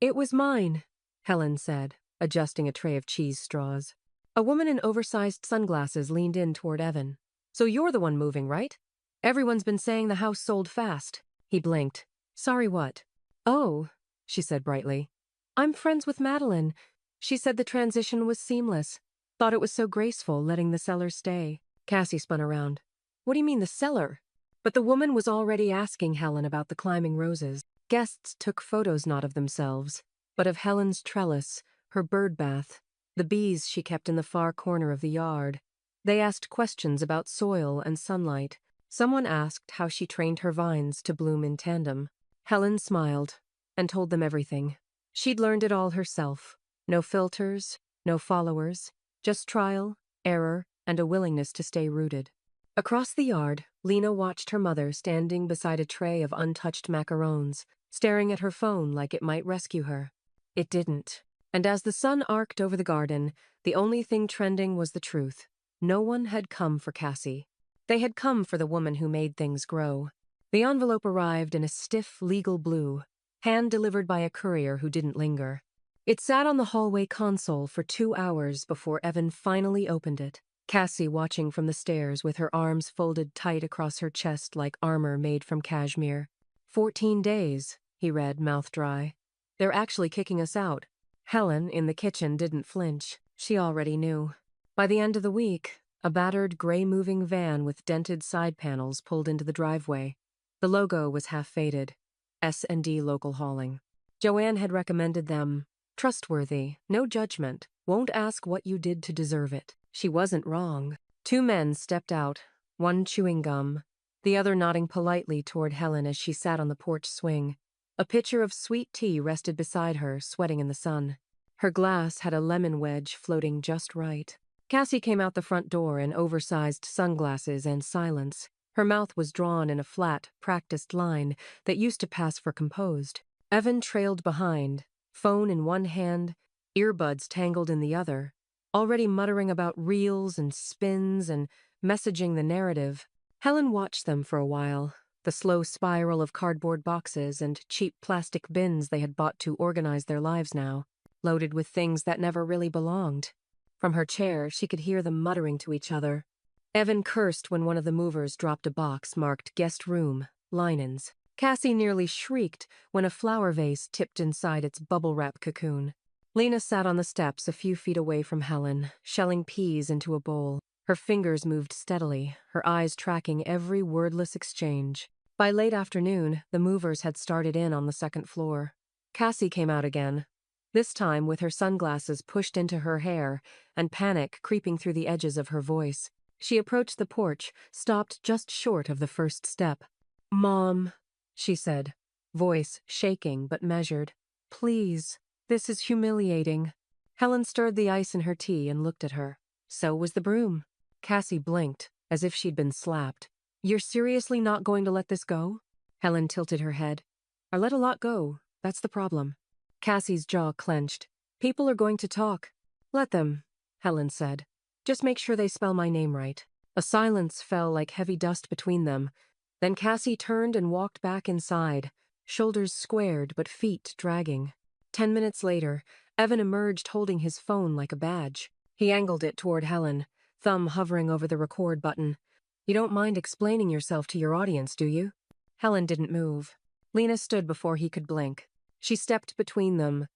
"It was mine," Helen said, adjusting a tray of cheese straws. A woman in oversized sunglasses leaned in toward Evan. "So you're the one moving, right? Everyone's been saying the house sold fast." He blinked. "Sorry, what?" "Oh," she said brightly. "I'm friends with Madeline. She said the transition was seamless. Thought it was so graceful letting the seller stay." Cassie spun around. "What do you mean, the seller?" But the woman was already asking Helen about the climbing roses. Guests took photos not of themselves, but of Helen's trellis, her bird bath, the bees she kept in the far corner of the yard. They asked questions about soil and sunlight. Someone asked how she trained her vines to bloom in tandem. Helen smiled and told them everything. She'd learned it all herself. No filters, no followers, just trial, error, and a willingness to stay rooted. Across the yard, Lena watched her mother standing beside a tray of untouched macarons, staring at her phone like it might rescue her. It didn't. And as the sun arced over the garden, the only thing trending was the truth. No one had come for Cassie. They had come for the woman who made things grow. The envelope arrived in a stiff, legal blue, hand-delivered by a courier who didn't linger. It sat on the hallway console for 2 hours before Evan finally opened it. Cassie watching from the stairs with her arms folded tight across her chest like armor made from cashmere. 14 days, he read, mouth dry. They're actually kicking us out. Helen, in the kitchen, didn't flinch. She already knew. By the end of the week, a battered gray-moving van with dented side panels pulled into the driveway. The logo was half-faded. S&D Local Hauling. Joanne had recommended them. Trustworthy, no judgment, won't ask what you did to deserve it. She wasn't wrong. 2 men stepped out, one chewing gum, the other nodding politely toward Helen as she sat on the porch swing. A pitcher of sweet tea rested beside her, sweating in the sun. Her glass had a lemon wedge floating just right. Cassie came out the front door in oversized sunglasses and silence. Her mouth was drawn in a flat, practiced line that used to pass for composed. Evan trailed behind, phone in one hand, earbuds tangled in the other, already muttering about reels and spins and messaging the narrative. Helen watched them for a while, the slow spiral of cardboard boxes and cheap plastic bins they had bought to organize their lives now, loaded with things that never really belonged. From her chair, she could hear them muttering to each other. Evan cursed when one of the movers dropped a box marked guest room, linens. Cassie nearly shrieked when a flower vase tipped inside its bubble wrap cocoon. Lena sat on the steps a few feet away from Helen, shelling peas into a bowl. Her fingers moved steadily, her eyes tracking every wordless exchange. By late afternoon, the movers had started in on the second floor. Cassie came out again, this time with her sunglasses pushed into her hair and panic creeping through the edges of her voice. She approached the porch, stopped just short of the first step. "Mom," she said, voice shaking but measured. "Please, this is humiliating." Helen stirred the ice in her tea and looked at her. So was the broom. Cassie blinked, as if she'd been slapped. "You're seriously not going to let this go?" Helen tilted her head. "I let a lot go. That's the problem." Cassie's jaw clenched. "People are going to talk." "Let them," Helen said. "Just make sure they spell my name right." A silence fell like heavy dust between them. Then Cassie turned and walked back inside, shoulders squared but feet dragging. 10 minutes later, Evan emerged holding his phone like a badge. He angled it toward Helen, thumb hovering over the record button. "You don't mind explaining yourself to your audience, do you?" Helen didn't move. Lena stood before he could blink. She stepped between them,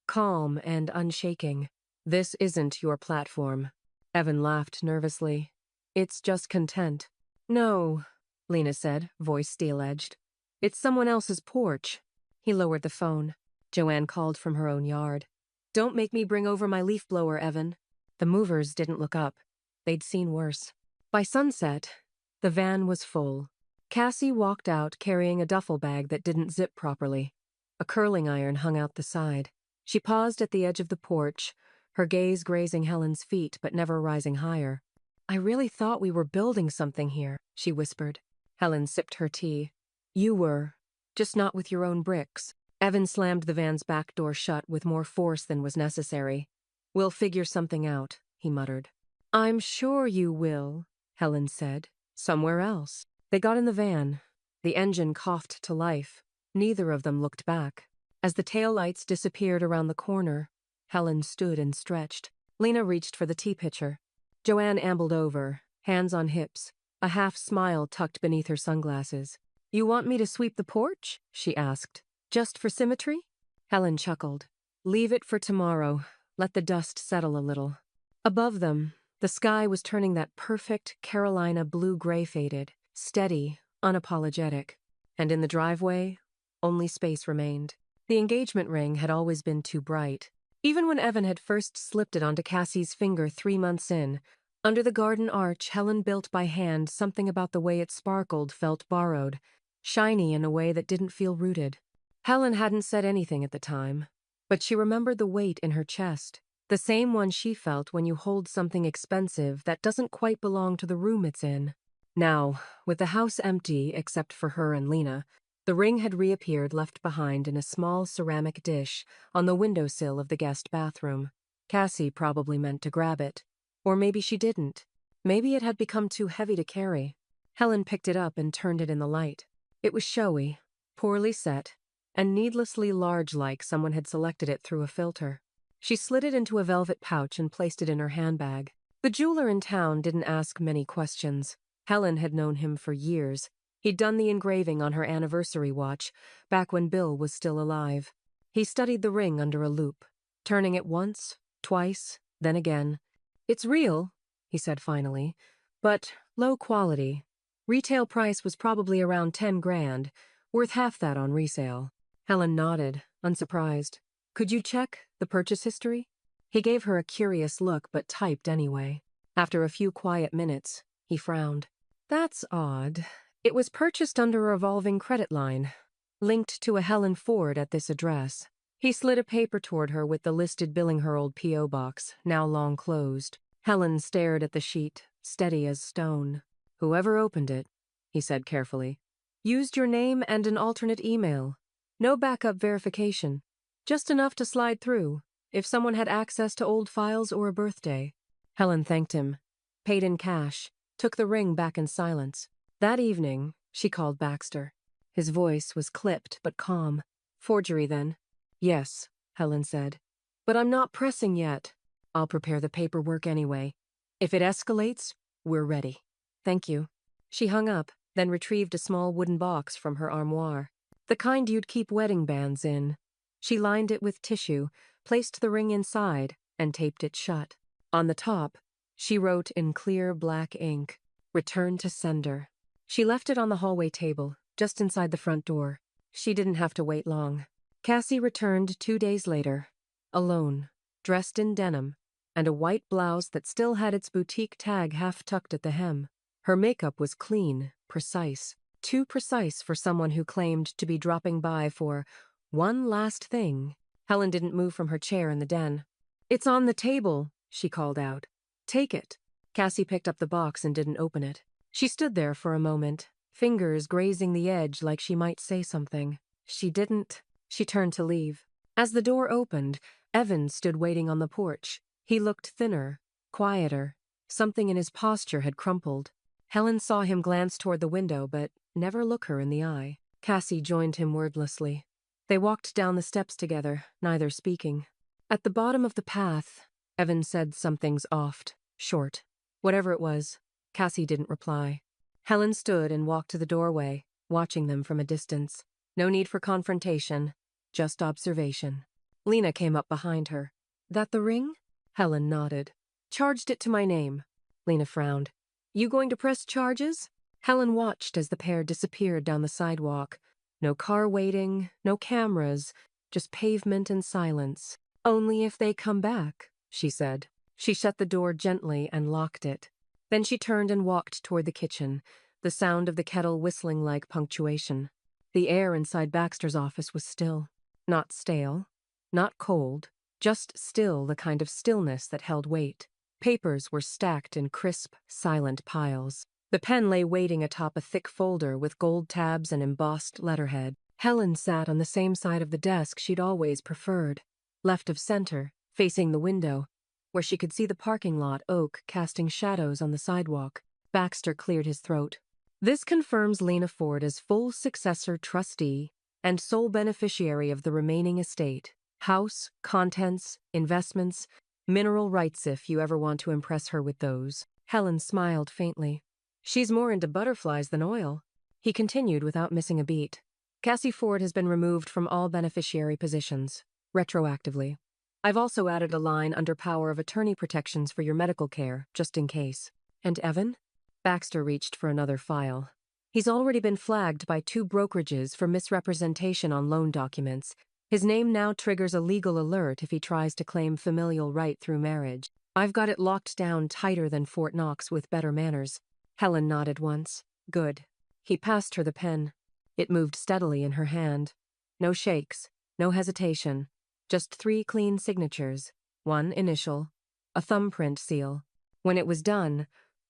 calm and unshaking. "This isn't your platform." Evan laughed nervously. "It's just content." "No," Lena said, voice steel-edged. "It's someone else's porch." He lowered the phone. Joanne called from her own yard. "Don't make me bring over my leaf blower, Evan." The movers didn't look up. They'd seen worse. By sunset, the van was full. Cassie walked out carrying a duffel bag that didn't zip properly. A curling iron hung out the side. She paused at the edge of the porch, her gaze grazing Helen's feet but never rising higher. "I really thought we were building something here," she whispered. Helen sipped her tea. "You were, just not with your own bricks." Evan slammed the van's back door shut with more force than was necessary. "We'll figure something out," he muttered. "I'm sure you will," Helen said. "Somewhere else." They got in the van. The engine coughed to life. Neither of them looked back. As the taillights disappeared around the corner, Helen stood and stretched. Lena reached for the tea pitcher. Joanne ambled over, hands on hips, a half smile tucked beneath her sunglasses. "You want me to sweep the porch?" she asked. "Just for symmetry?" Helen chuckled. "Leave it for tomorrow. Let the dust settle a little." Above them, the sky was turning that perfect Carolina blue-gray faded, steady, unapologetic. And in the driveway, only space remained. The engagement ring had always been too bright. Even when Evan had first slipped it onto Cassie's finger 3 months in, under the garden arch Helen built by hand, something about the way it sparkled felt borrowed, shiny in a way that didn't feel rooted. Helen hadn't said anything at the time, but she remembered the weight in her chest, the same one she felt when you hold something expensive that doesn't quite belong to the room it's in. Now, with the house empty except for her and Lena, the ring had reappeared, left behind in a small ceramic dish on the windowsill of the guest bathroom. Cassie probably meant to grab it. Or maybe she didn't. Maybe it had become too heavy to carry. Helen picked it up and turned it in the light. It was showy, poorly set, and needlessly large, like someone had selected it through a filter. She slid it into a velvet pouch and placed it in her handbag. The jeweler in town didn't ask many questions. Helen had known him for years. He'd done the engraving on her anniversary watch, back when Bill was still alive. He studied the ring under a loupe, turning it once, twice, then again. "It's real," he said finally, "but low quality. Retail price was probably around 10 grand, worth half that on resale." Helen nodded, unsurprised. "Could you check the purchase history?" He gave her a curious look, but typed anyway. After a few quiet minutes, he frowned. "That's odd. It was purchased under a revolving credit line, linked to a Helen Ford at this address." He slid a paper toward her with the listed billing her old P.O. box, now long closed. Helen stared at the sheet, steady as stone. "Whoever opened it," he said carefully, "used your name and an alternate email. No backup verification. Just enough to slide through, if someone had access to old files or a birthday." Helen thanked him, paid in cash, took the ring back in silence. That evening, she called Baxter. His voice was clipped but calm. "Forgery, then?" "Yes," Helen said. "But I'm not pressing yet. I'll prepare the paperwork anyway. If it escalates, we're ready." "Thank you." She hung up, then retrieved a small wooden box from her armoire. The kind you'd keep wedding bands in. She lined it with tissue, placed the ring inside, and taped it shut. On the top, she wrote in clear black ink, "Return to sender." She left it on the hallway table, just inside the front door. She didn't have to wait long. Cassie returned 2 days later, alone, dressed in denim, and a white blouse that still had its boutique tag half tucked at the hem. Her makeup was clean, precise. Too precise for someone who claimed to be dropping by for one last thing. Helen didn't move from her chair in the den. "It's on the table," she called out. "Take it." Cassie picked up the box and didn't open it. She stood there for a moment, fingers grazing the edge like she might say something. She didn't. She turned to leave. As the door opened, Evan stood waiting on the porch. He looked thinner, quieter. Something in his posture had crumpled. Helen saw him glance toward the window, but never look her in the eye. Cassie joined him wordlessly. They walked down the steps together, neither speaking. At the bottom of the path, Evan said something's oft, short. Whatever it was, Cassie didn't reply. Helen stood and walked to the doorway, watching them from a distance. No need for confrontation, just observation. Lena came up behind her. "That the ring?" Helen nodded. "Charged it to my name." Lena frowned. "You going to press charges?" Helen watched as the pair disappeared down the sidewalk. No car waiting, no cameras, just pavement and silence. "Only if they come back," she said. She shut the door gently and locked it. Then she turned and walked toward the kitchen, the sound of the kettle whistling like punctuation. The air inside Baxter's office was still. Not stale, not cold, just still, the kind of stillness that held weight. Papers were stacked in crisp, silent piles. The pen lay waiting atop a thick folder with gold tabs and embossed letterhead. Helen sat on the same side of the desk she'd always preferred, left of center, facing the window, where she could see the parking lot oak casting shadows on the sidewalk. Baxter cleared his throat. "This confirms Lena Ford as full successor trustee and sole beneficiary of the remaining estate. House, contents, investments, mineral rights if you ever want to impress her with those." Helen smiled faintly. "She's more into butterflies than oil." He continued without missing a beat. "Cassie Ford has been removed from all beneficiary positions, retroactively. I've also added a line under power of attorney protections for your medical care, just in case." "And Evan?" Baxter reached for another file. He's already been flagged by 2 brokerages for misrepresentation on loan documents. His name now triggers a legal alert if he tries to claim familial right through marriage. I've got it locked down tighter than Fort Knox with better manners. Helen nodded once. Good. He passed her the pen. It moved steadily in her hand. No shakes, no hesitation. Just 3 clean signatures. 1 initial, a thumbprint seal. When it was done,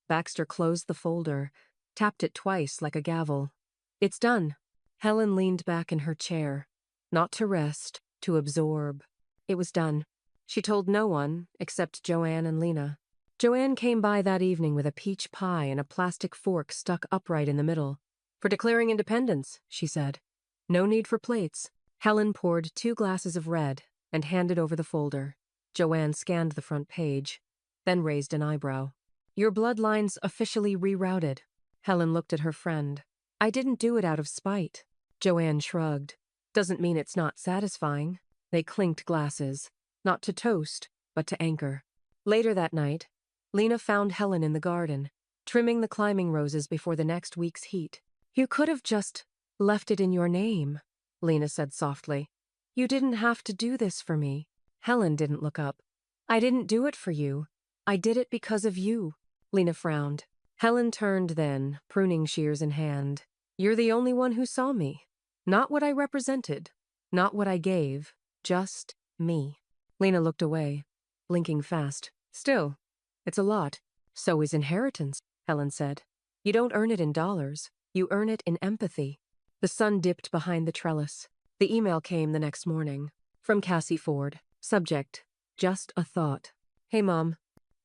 Baxter closed the folder, tapped it twice like a gavel. It's done. Helen leaned back in her chair. Not to rest, to absorb. It was done. She told no one, except Joanne and Lena. Joanne came by that evening with a peach pie and a plastic fork stuck upright in the middle. For declaring independence, she said. No need for plates. Helen poured 2 glasses of red and handed over the folder. Joanne scanned the front page, then raised an eyebrow. Your bloodline's officially rerouted. Helen looked at her friend. I didn't do it out of spite. Joanne shrugged. Doesn't mean it's not satisfying. They clinked glasses, not to toast, but to anchor. Later that night, Lena found Helen in the garden, trimming the climbing roses before the next week's heat. You could have just left it in your name, Lena said softly. You didn't have to do this for me. Helen didn't look up. I didn't do it for you. I did it because of you. Lena frowned. Helen turned then, pruning shears in hand. You're the only one who saw me. Not what I represented. Not what I gave. Just me. Lena looked away, blinking fast. Still, it's a lot. So is inheritance, Helen said. You don't earn it in dollars. You earn it in empathy. The sun dipped behind the trellis. The email came the next morning. From Cassie Ford. Subject, just a thought. Hey, Mom.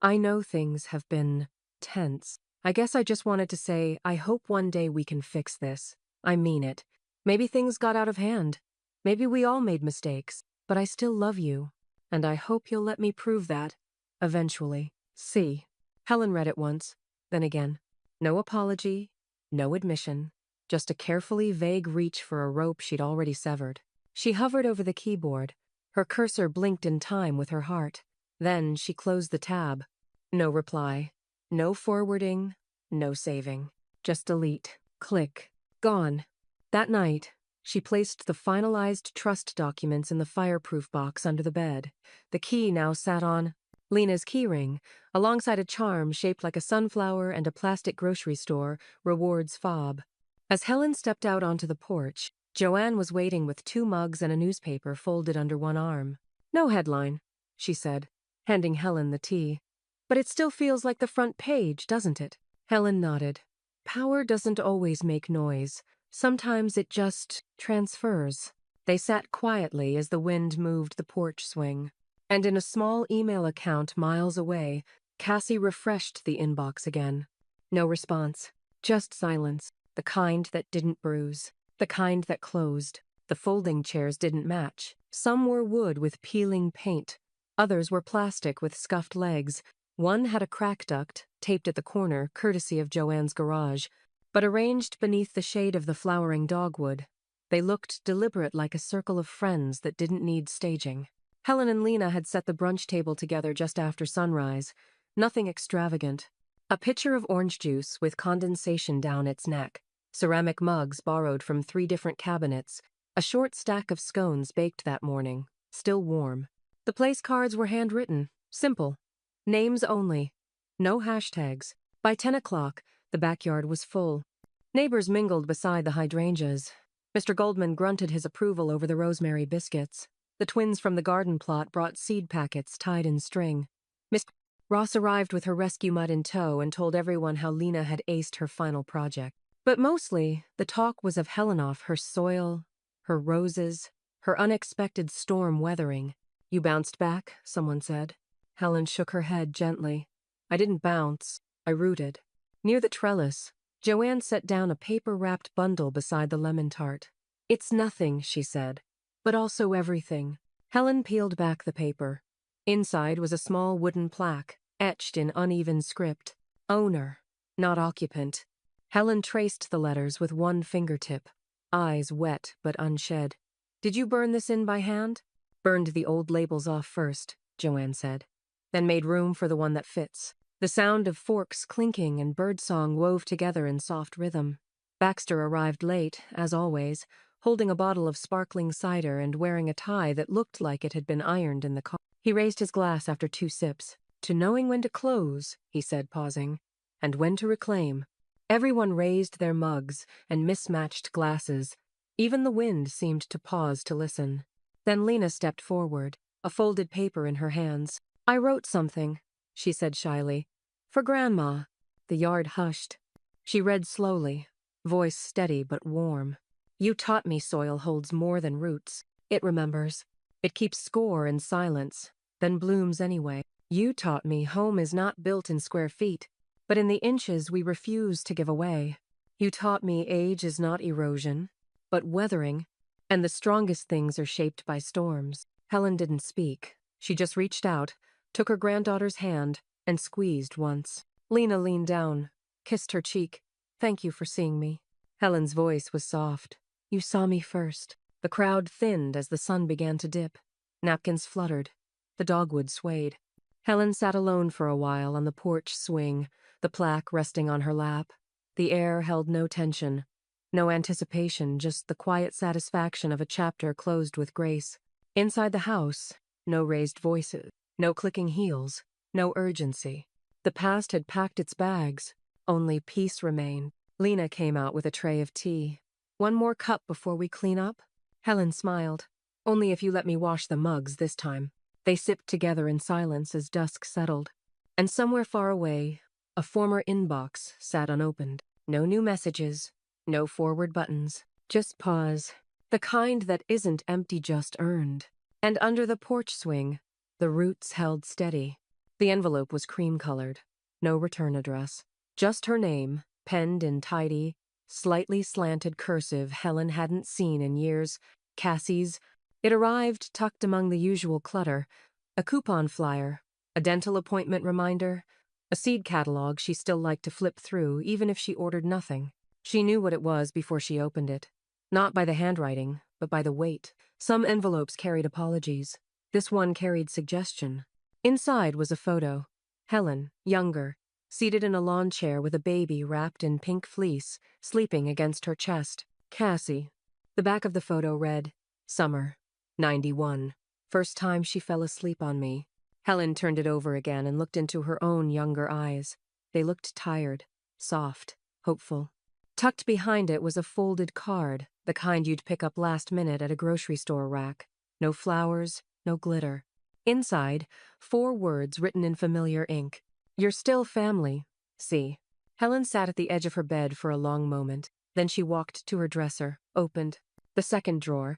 I know things have been tense. I guess I just wanted to say I hope one day we can fix this. I mean it. Maybe things got out of hand. Maybe we all made mistakes. But I still love you. And I hope you'll let me prove that. Eventually. C. Helen read it once, then again. No apology, no admission. Just a carefully vague reach for a rope she'd already severed. She hovered over the keyboard. Her cursor blinked in time with her heart. Then she closed the tab. No reply. No forwarding. No saving. Just delete. Click. Gone. That night, she placed the finalized trust documents in the fireproof box under the bed. The key now sat on Lena's keyring, alongside a charm shaped like a sunflower and a plastic grocery store, rewards fob. As Helen stepped out onto the porch, Joanne was waiting with 2 mugs and a newspaper folded under one arm. No headline, she said, handing Helen the tea. But it still feels like the front page, doesn't it? Helen nodded. Power doesn't always make noise. Sometimes it just transfers. They sat quietly as the wind moved the porch swing. And in a small email account miles away, Cassie refreshed the inbox again. No response. Just silence. The kind that didn't bruise. The kind that closed. The folding chairs didn't match. Some were wood with peeling paint. Others were plastic with scuffed legs. One had a crack duct, taped at the corner, courtesy of Joanne's garage, but arranged beneath the shade of the flowering dogwood. They looked deliberate, like a circle of friends that didn't need staging. Helen and Lena had set the brunch table together just after sunrise. Nothing extravagant. A pitcher of orange juice with condensation down its neck. Ceramic mugs borrowed from 3 different cabinets. A short stack of scones baked that morning, still warm. The place cards were handwritten, simple. Names only. No hashtags. By 10 o'clock, the backyard was full. Neighbors mingled beside the hydrangeas. Mr. Goldman grunted his approval over the rosemary biscuits. The twins from the garden plot brought seed packets tied in string. Miss Ross arrived with her rescue mutt in tow and told everyone how Lena had aced her final project. But mostly, the talk was of Helenoff, her soil, her roses, her unexpected storm weathering. You bounced back, someone said. Helen shook her head gently. I didn't bounce. I rooted. Near the trellis, Joanne set down a paper-wrapped bundle beside the lemon tart. It's nothing, she said, but also everything. Helen peeled back the paper. Inside was a small wooden plaque, etched in uneven script. Owner, not occupant. Helen traced the letters with one fingertip, eyes wet but unshed. Did you burn this in by hand? Burned the old labels off first, Joanne said, then made room for the one that fits. The sound of forks clinking and birdsong wove together in soft rhythm. Baxter arrived late, as always, holding a bottle of sparkling cider and wearing a tie that looked like it had been ironed in the car. He raised his glass after 2 sips. "To knowing when to close," he said, pausing, "and when to reclaim." Everyone raised their mugs and mismatched glasses. Even the wind seemed to pause to listen. Then Lena stepped forward, a folded paper in her hands. "I wrote something," she said shyly. "For Grandma." The yard hushed. She read slowly, voice steady but warm. "You taught me soil holds more than roots. It remembers. It keeps score in silence, then blooms anyway. You taught me home is not built in square feet, but in the inches we refuse to give away. You taught me age is not erosion, but weathering, and the strongest things are shaped by storms." Helen didn't speak. She just reached out, took her granddaughter's hand, and squeezed once. Lena leaned down, kissed her cheek. "Thank you for seeing me." Helen's voice was soft. "You saw me first." The crowd thinned as the sun began to dip. Napkins fluttered. The dogwood swayed. Helen sat alone for a while on the porch swing, the plaque resting on her lap. The air held no tension, no anticipation, just the quiet satisfaction of a chapter closed with grace. Inside the house, no raised voices, no clicking heels, no urgency. The past had packed its bags. Only peace remained. Lena came out with a tray of tea. "One more cup before we clean up?" Helen smiled. "Only if you let me wash the mugs this time." They sipped together in silence as dusk settled. And somewhere far away, a former inbox sat unopened. No new messages, no forward buttons, just pause. The kind that isn't empty, just earned. And under the porch swing, the roots held steady. The envelope was cream-colored. No return address. Just her name, penned in tidy, slightly slanted cursive Helen hadn't seen in years. Cassie's. It arrived tucked among the usual clutter. A coupon flyer, a dental appointment reminder, a seed catalog she still liked to flip through even if she ordered nothing. She knew what it was before she opened it. Not by the handwriting, but by the weight. Some envelopes carried apologies. This one carried suggestion. Inside was a photo. Helen, younger, seated in a lawn chair with a baby wrapped in pink fleece, sleeping against her chest. Cassie. The back of the photo read, "Summer, 91. First time she fell asleep on me." Helen turned it over again and looked into her own younger eyes. They looked tired, soft, hopeful. Tucked behind it was a folded card, the kind you'd pick up last minute at a grocery store rack. No flowers, no glitter. Inside, 4 words written in familiar ink. "You're still family. See." Helen sat at the edge of her bed for a long moment. Then she walked to her dresser, opened the second drawer,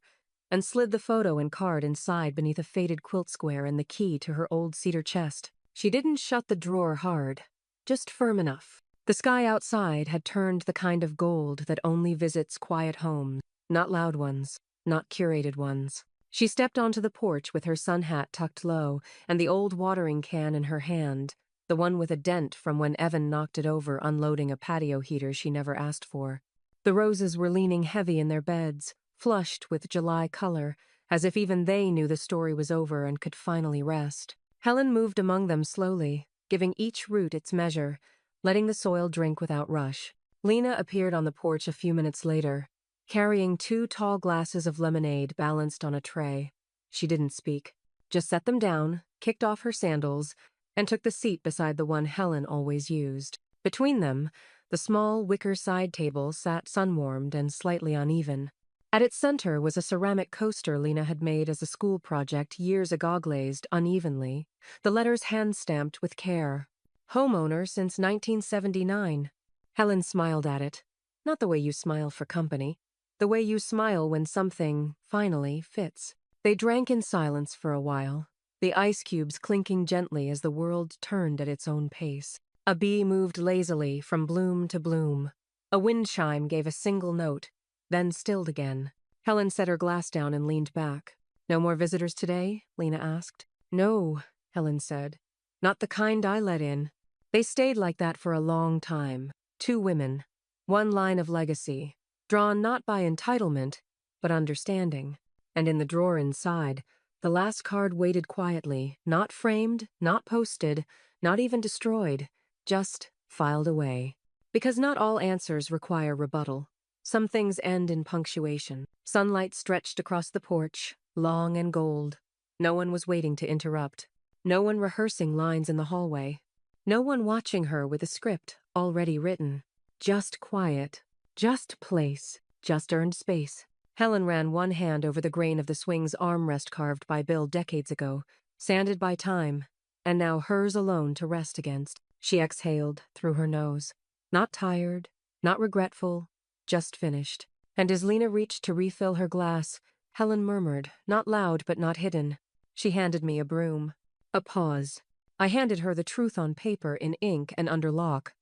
and slid the photo and card inside beneath a faded quilt square and the key to her old cedar chest. She didn't shut the drawer hard, just firm enough. The sky outside had turned the kind of gold that only visits quiet homes, not loud ones, not curated ones. She stepped onto the porch with her sun hat tucked low and the old watering can in her hand, the one with a dent from when Evan knocked it over unloading a patio heater she never asked for. The roses were leaning heavy in their beds, flushed with July color, as if even they knew the story was over and could finally rest. Helen moved among them slowly, giving each root its measure, letting the soil drink without rush. Lena appeared on the porch a few minutes later, carrying 2 tall glasses of lemonade balanced on a tray. She didn't speak, just set them down, kicked off her sandals, and took the seat beside the one Helen always used. Between them, the small wicker side table sat sun-warmed and slightly uneven. At its center was a ceramic coaster Lena had made as a school project years ago, glazed unevenly, the letters hand-stamped with care. "Homeowner since 1979. Helen smiled at it. Not the way you smile for company. The way you smile when something, finally, fits. They drank in silence for a while, the ice cubes clinking gently as the world turned at its own pace. A bee moved lazily from bloom to bloom. A wind chime gave a single note, then stilled again. Helen set her glass down and leaned back. "No more visitors today?" Lena asked. "No," Helen said. "Not the kind I let in." They stayed like that for a long time. 2 women. One line of legacy, drawn not by entitlement, but understanding. And in the drawer inside, the last card waited quietly, not framed, not posted, not even destroyed, just filed away. Because not all answers require rebuttal. Some things end in punctuation. Sunlight stretched across the porch, long and gold. No one was waiting to interrupt. No one rehearsing lines in the hallway. No one watching her with a script already written. Just quiet. Just place. Just earned space. Helen ran one hand over the grain of the swing's armrest carved by Bill decades ago, sanded by time, and now hers alone to rest against. She exhaled through her nose. Not tired, not regretful, just finished. And as Lena reached to refill her glass, Helen murmured, not loud but not hidden. She handed me a broom. A pause. I handed her the truth on paper in ink and under lock.